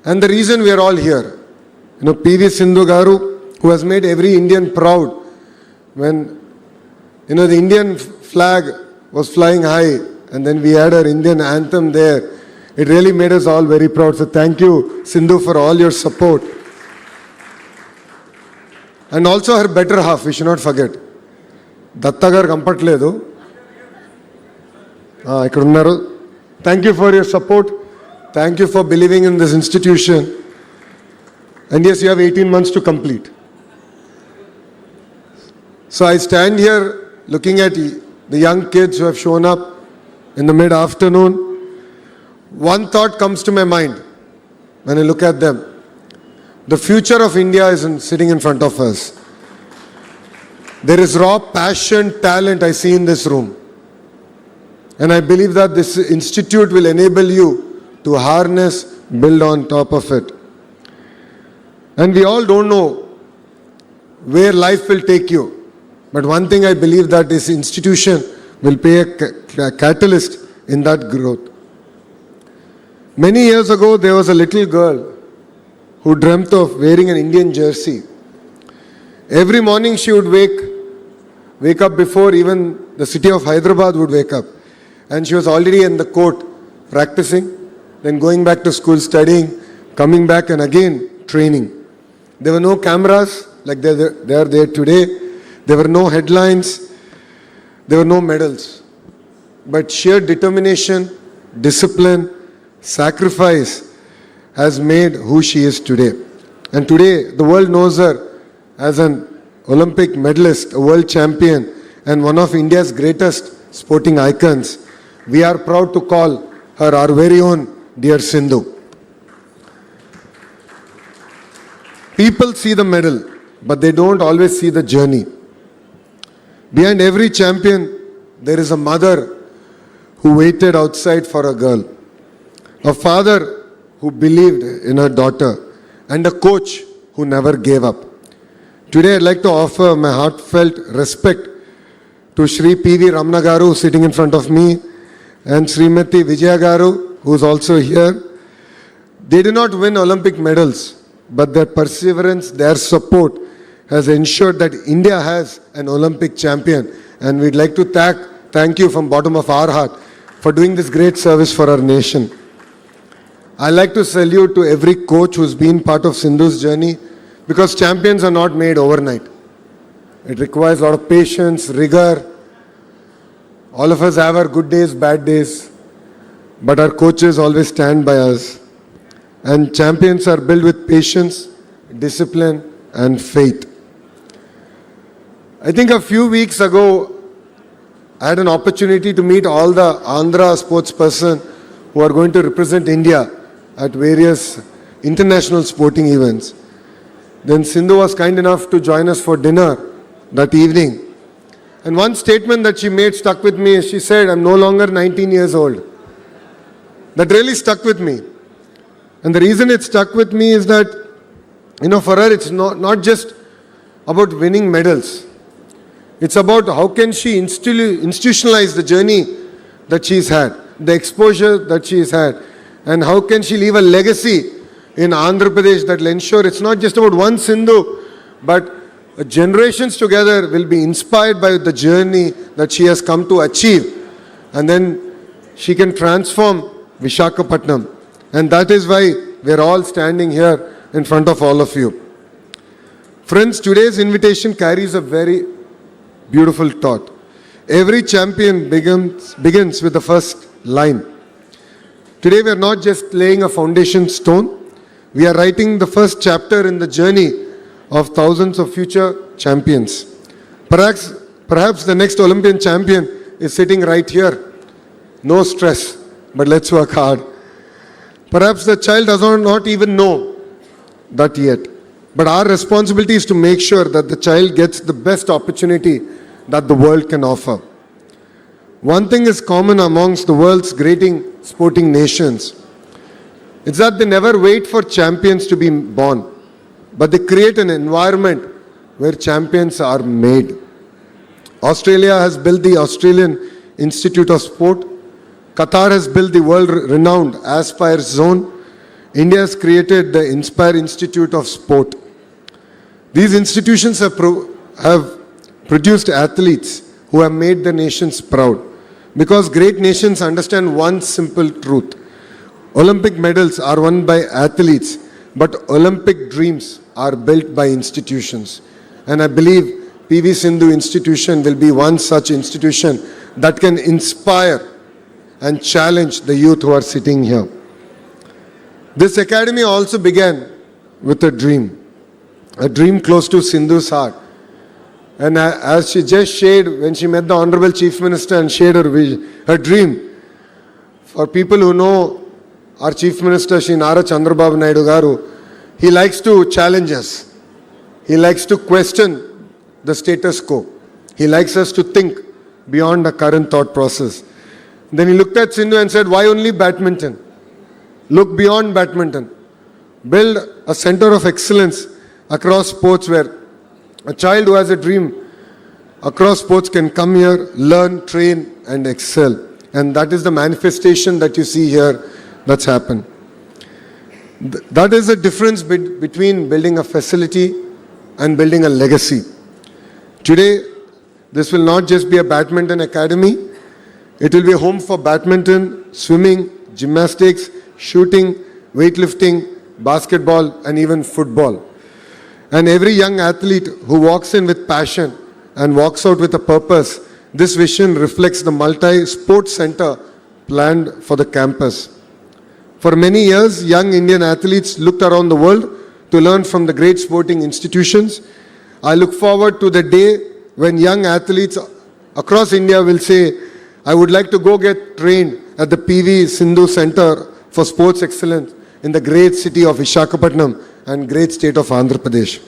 And the reason we are all here, PV Sindhu Garu, who has made every Indian proud when, the Indian flag was flying high and then we had our Indian anthem there. It really made us all very proud. So thank you, Sindhu, for all your support. And also her better half, we should not forget. Datta garu kampatledu. Ikkada unnaru. Thank you for your support. Thank you for believing in this institution. And yes, you have 18 months to complete. So I stand here looking at the young kids who have shown up in the mid-afternoon. One thought comes to my mind when I look at them. The future of India is sitting in front of us. There is raw passion, talent I see in this room. And I believe that this institute will enable you to harness, build on top of it. And we all don't know where life will take you. But one thing I believe that this institution will be a catalyst in that growth. Many years ago, there was a little girl who dreamt of wearing an Indian jersey. Every morning she would wake up before even the city of Hyderabad would wake up. And she was already in the court practicing, then going back to school studying, coming back and again training. There were no cameras, like they are there today. There were no headlines, there were no medals. But sheer determination, discipline, sacrifice has made who she is today. And today, the world knows her as an Olympic medalist, a world champion, and one of India's greatest sporting icons. We are proud to call her our very own dear Sindhu. People see the medal, but they don't always see the journey. Behind every champion, there is a mother who waited outside for a girl, a father who believed in her daughter, and a coach who never gave up. Today, I'd like to offer my heartfelt respect to Shri P.V. Ramana Garu, sitting in front of me, and Srimati Vijaya Garu, who is also here. They did not win Olympic medals, but their perseverance, their support has ensured that India has an Olympic champion. And we'd like to thank you from bottom of our heart for doing this great service for our nation. I'd like to salute to every coach who's been part of Sindhu's journey, because champions are not made overnight. It requires a lot of patience, rigor. All of us have our good days, bad days, but our coaches always stand by us. And champions are built with patience, discipline, and faith. I think a few weeks ago, I had an opportunity to meet all the Andhra sportspersons who are going to represent India at various international sporting events. Then Sindhu was kind enough to join us for dinner that evening. And one statement that she made stuck with me. She said, "I'm no longer 19 years old." That really stuck with me. And the reason it stuck with me is that, for her, it's not just about winning medals. It's about how can she institutionalize the journey that she's had, the exposure that she's had, and how can she leave a legacy in Andhra Pradesh that will ensure it's not just about one Sindhu, but generations together will be inspired by the journey that she has come to achieve. And then she can transform Visakhapatnam. And that is why we're all standing here in front of all of you. Friends, today's invitation carries a very beautiful thought. Every champion begins with the first line. Today we are not just laying a foundation stone, we are writing the first chapter in the journey of thousands of future champions. Perhaps the next Olympian champion is sitting right here. No stress, but let's work hard. Perhaps the child does not even know that yet. But our responsibility is to make sure that the child gets the best opportunity that the world can offer. One thing is common amongst the world's great sporting nations. It's that they never wait for champions to be born, but they create an environment where champions are made. Australia has built the Australian Institute of Sport. Qatar has built the world-renowned Aspire Zone. India has created the Inspire Institute of Sport. These institutions have produced athletes who have made their nations proud. Because great nations understand one simple truth. Olympic medals are won by athletes, but Olympic dreams are built by institutions. And I believe PV Sindhu Institution will be one such institution that can inspire and challenge the youth who are sitting here. This academy also began with a dream close to Sindhu's heart. And as she just shared when she met the Honorable Chief Minister and shared her dream, for people who know our Chief Minister, Shri Nara Chandrababu Naidu Garu, he likes to challenge us. He likes to question the status quo. He likes us to think beyond the current thought process. Then he looked at Sindhu and said, why only badminton? Look beyond badminton. Build a center of excellence across sports where a child who has a dream across sports can come here, learn, train, and excel. And that is the manifestation that you see here that's happened. That is the difference between building a facility and building a legacy. Today, this will not just be a badminton academy. It will be a home for badminton, swimming, gymnastics, shooting, weightlifting, basketball, and even football. And every young athlete who walks in with passion and walks out with a purpose, this vision reflects the multi-sports center planned for the campus. For many years, young Indian athletes looked around the world to learn from the great sporting institutions. I look forward to the day when young athletes across India will say, I would like to go get trained at the PV Sindhu Center for Sports Excellence in the great city of Visakhapatnam and great state of Andhra Pradesh.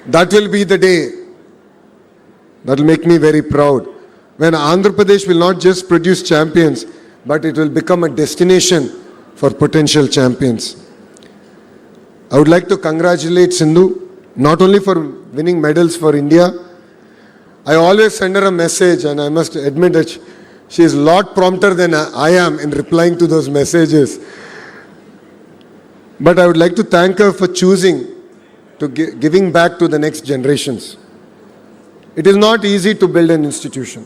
That will be the day that will make me very proud, when Andhra Pradesh will not just produce champions, but it will become a destination for potential champions. I would like to congratulate Sindhu, not only for winning medals for India. I always send her a message, and I must admit that she is a lot prompter than I am in replying to those messages. But I would like to thank her for choosing to giving back to the next generations. It is not easy to build an institution,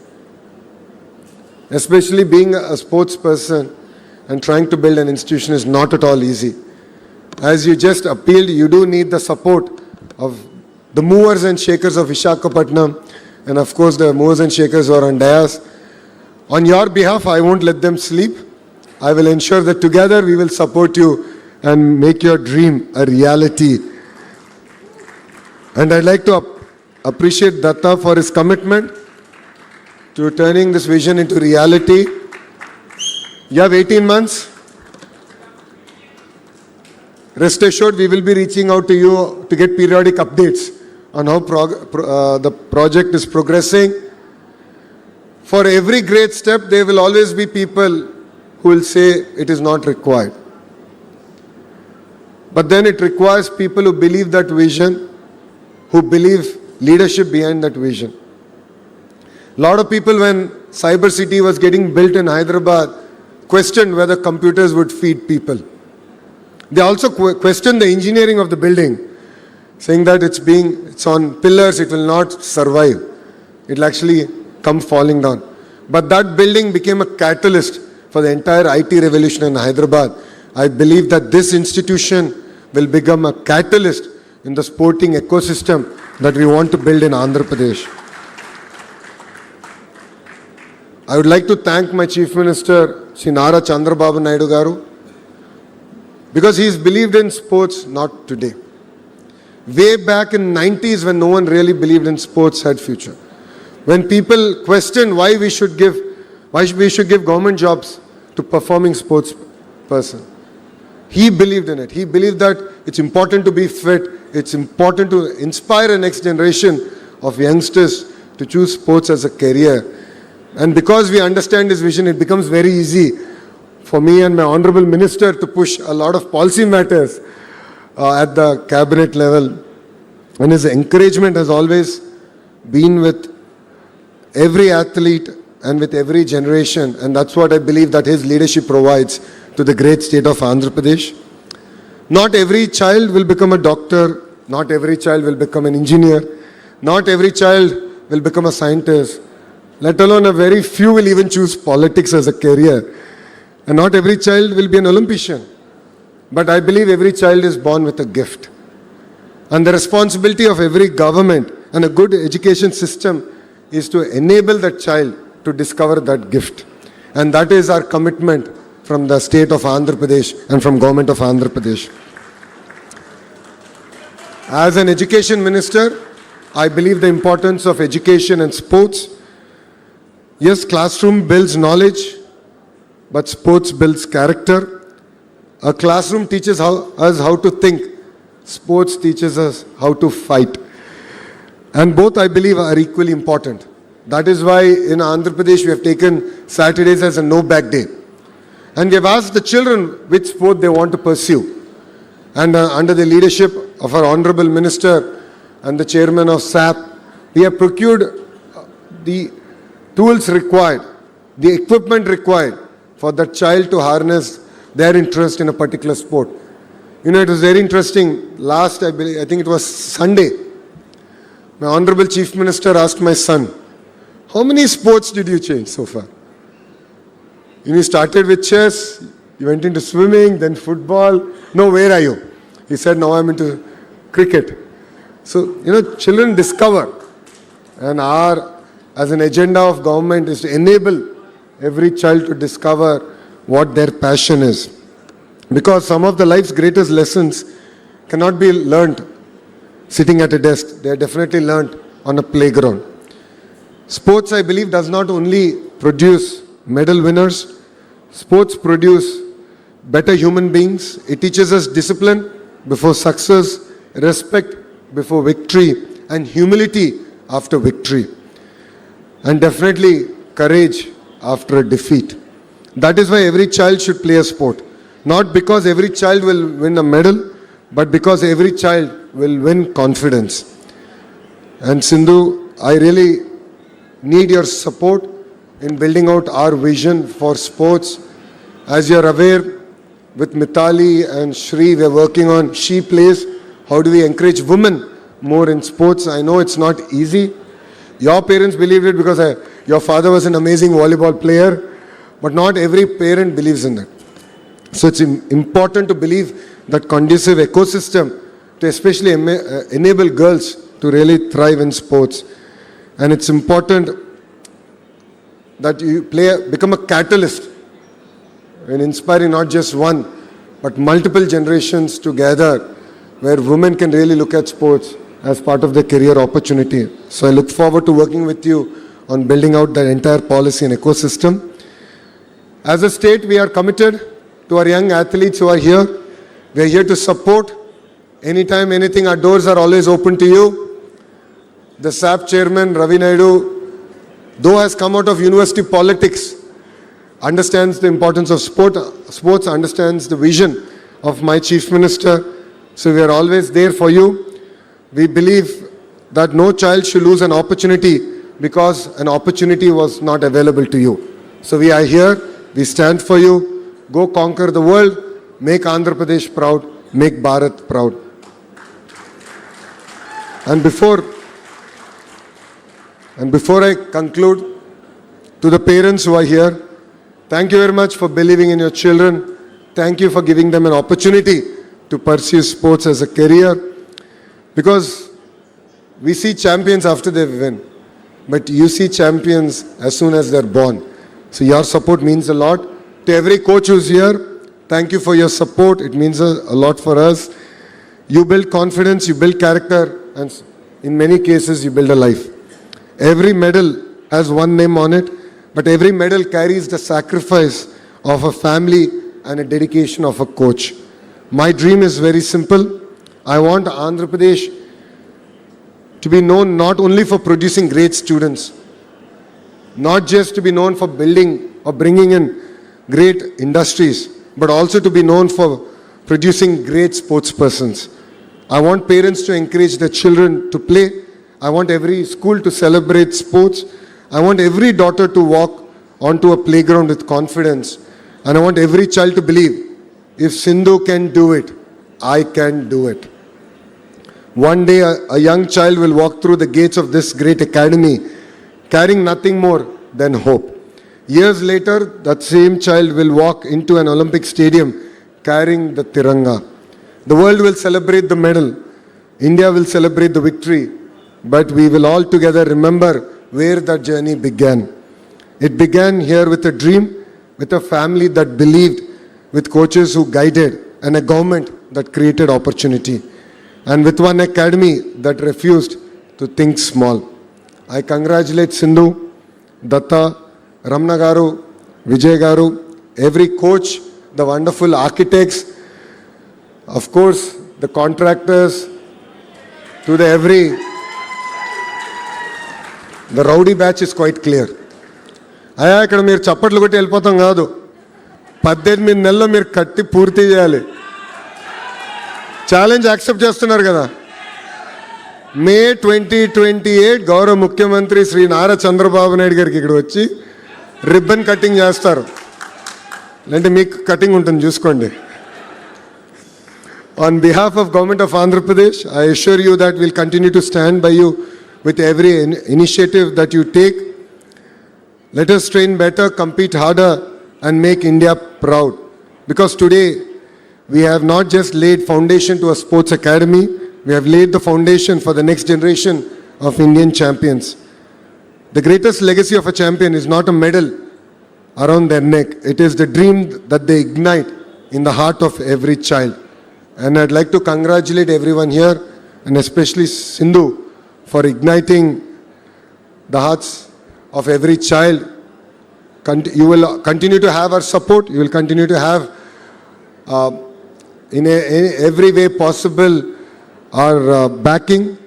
especially being a sports person and trying to build an institution is not at all easy. As you just appealed, you do need the support of the movers and shakers of Visakhapatnam, and of course the movers and shakers who are on dais. On your behalf, I won't let them sleep. I will ensure that together we will support you and make your dream a reality. And I'd like to appreciate Datta for his commitment to turning this vision into reality. You have 18 months. Rest assured, we will be reaching out to you to get periodic updates on how the project is progressing. For every great step, there will always be people who will say it is not required. But then it requires people who believe that vision, who believe leadership behind that vision. A lot of people, when Cyber City was getting built in Hyderabad, questioned whether computers would feed people. They also questioned the engineering of the building, saying that it's on pillars, it will not survive. It will actually come falling down. But that building became a catalyst for the entire IT revolution in Hyderabad. I believe that this institution will become a catalyst in the sporting ecosystem that we want to build in Andhra Pradesh. I would like to thank my Chief Minister, Shri Nara Chandrababu Naidu Garu, because he's believed in sports not today. Way back in 90s, when no one really believed in sports had future. When people questioned why we should give government jobs to performing sports person. He believed in it. He believed that it's important to be fit. It's important to inspire the next generation of youngsters to choose sports as a career. And because we understand his vision, it becomes very easy for me and my Honorable Minister to push a lot of policy matters at the cabinet level. And his encouragement has always been with every athlete and with every generation. And that's what I believe that his leadership provides to the great state of Andhra Pradesh. Not every child will become a doctor. Not every child will become an engineer. Not every child will become a scientist. Let alone a very few will even choose politics as a career. And not every child will be an Olympian. But I believe every child is born with a gift. And the responsibility of every government and a good education system is to enable that child to discover that gift. And that is our commitment from the state of Andhra Pradesh and from government of Andhra Pradesh. As an education minister, I believe the importance of education and sports. Yes, classroom builds knowledge, but sports builds character. A classroom teaches us how to think. Sports teaches us how to fight. And both, I believe, are equally important. That is why in Andhra Pradesh we have taken Saturdays as a no-back day. And we have asked the children which sport they want to pursue. And under the leadership of our Honorable Minister and the Chairman of SAP, we have procured the tools required, the equipment required for the child to harness their interest in a particular sport. You know, it was very interesting. Last, I think it was Sunday, my Honorable Chief Minister asked my son, how many sports did you change so far? You started with chess, you went into swimming, then football. No, where are you? He said, now I'm into cricket. So, children discover. And as an agenda of government, is to enable every child to discover what their passion is. Because some of the life's greatest lessons cannot be learnt sitting at a desk. They are definitely learnt on a playground. Sports, I believe, does not only produce medal winners. Sports produce better human beings. It teaches us discipline before success, respect before victory, and humility after victory. And definitely courage after a defeat. That is why every child should play a sport. Not because every child will win a medal, but because every child will win confidence. And Sindhu, I really need your support in building out our vision for sports. As you are aware, with Mitali and Shri, we are working on She Plays. How do we encourage women more in sports? I know it's not easy. Your parents believed it because your father was an amazing volleyball player, but not every parent believes in that. So it's important to believe that conducive ecosystem to especially enable girls to really thrive in sports. And it's important that you become a catalyst in inspiring not just one, but multiple generations together, where women can really look at sports as part of their career opportunity. So I look forward to working with you on building out that entire policy and ecosystem. As a state, we are committed to our young athletes who are here. We are here to support. Anytime, anything, our doors are always open to you. The SAP chairman, Ravi Naidu, though has come out of university politics, understands the importance of sports, understands the vision of my chief minister. So we are always there for you. We believe that no child should lose an opportunity because an opportunity was not available to you. So we are here, we stand for you. Go conquer the world, make Andhra Pradesh proud, make Bharat proud. And before I conclude, to the parents who are here, thank you very much for believing in your children. Thank you for giving them an opportunity to pursue sports as a career. Because we see champions after they win, but you see champions as soon as they're born. So your support means a lot. To every coach who's here, thank you for your support. It means a lot for us. You build confidence, you build character, and in many cases, you build a life. Every medal has one name on it, but every medal carries the sacrifice of a family and a dedication of a coach. My dream is very simple. I want Andhra Pradesh to be known not only for producing great students, not just to be known for building or bringing in great industries, but also to be known for producing great sports persons. I want parents to encourage their children to play. I want every school to celebrate sports. I want every daughter to walk onto a playground with confidence. And I want every child to believe, if Sindhu can do it, I can do it. One day a young child will walk through the gates of this great academy carrying nothing more than hope. Years later, that same child will walk into an Olympic stadium carrying the Tiranga. The world will celebrate the medal. India will celebrate the victory. But we will all together remember where that journey began. It began here with a dream, with a family that believed, with coaches who guided, and a government that created opportunity. And with one academy that refused to think small. I congratulate Sindhu, Datta, Ramna Garu, Vijay Garu, every coach, the wonderful architects, of course, the contractors, to the rowdy batch is quite clear. అయ్యా ఇక్కడ మీరు చప్పట్లు కొట్టి వెళ్ళిపోతాం కాదు, 18 నెలల్లో మీరు కట్టి పూర్తి చేయాలి. ఛాలెంజ్ యాక్సెప్ట్ చేస్తున్నారు కదా. మే 2028 గౌరవ ముఖ్యమంత్రి శ్రీ నారా చంద్రబాబు నాయుడు గారికి ఇక్కడ వచ్చి రిబ్బన్ కటింగ్ చేస్తారు. అంటే మీకు కటింగ్ ఉంటుంది చూసుకోండి. On behalf of Government of Andhra Pradesh, I assure you that we'll continue to stand by you with every initiative that you take. Let us train better, compete harder, and make India proud. Because today, we have not just laid foundation to a sports academy, we have laid the foundation for the next generation of Indian champions. The greatest legacy of a champion is not a medal around their neck. It is the dream that they ignite in the heart of every child. And I'd like to congratulate everyone here, and especially Sindhu, for igniting the hearts of every child. You will continue to have our support. You will continue to have, in every way possible, our backing.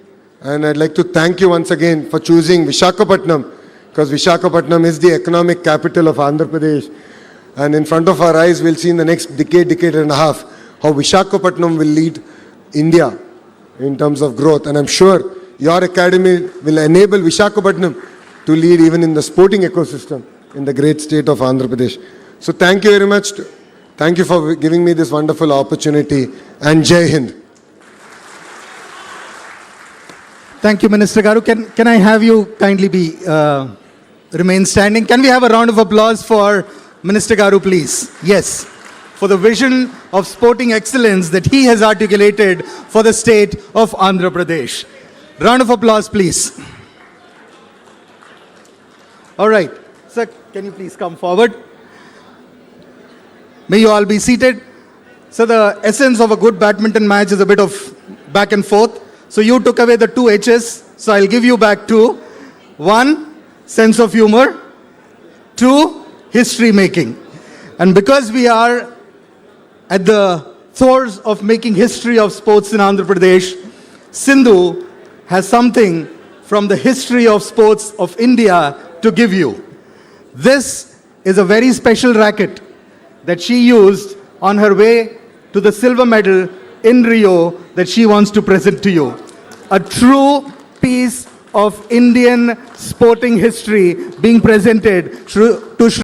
And I'd like to thank you once again for choosing Visakhapatnam, because Visakhapatnam is the economic capital of Andhra Pradesh. And in front of our eyes, we'll see in the next decade and a half, how Visakhapatnam will lead India in terms of growth. And I'm sure your academy will enable Visakhapatnam to lead even in the sporting ecosystem in the great state of Andhra Pradesh. So thank you very much. Thank you for giving me this wonderful opportunity, and Jai Hind. Thank you, Minister Garu. Can I have you kindly remain standing? Can we have a round of applause for Minister Garu, please? Yes, for the vision of sporting excellence that he has articulated for the state of Andhra Pradesh. Round of applause, please. All right. Sir, can you please come forward? May you all be seated. So the essence of a good badminton match is a bit of back and forth. So you took away the 2 H's. So I'll give you back 2. 1, sense of humor. 2, history making. And because we are at the throes of making history of sports in Andhra Pradesh, Sindhu has something from the history of sports of India to give you. This is a very special racket that she used on her way to the silver medal in Rio that she wants to present to you. A true piece of Indian sporting history being presented to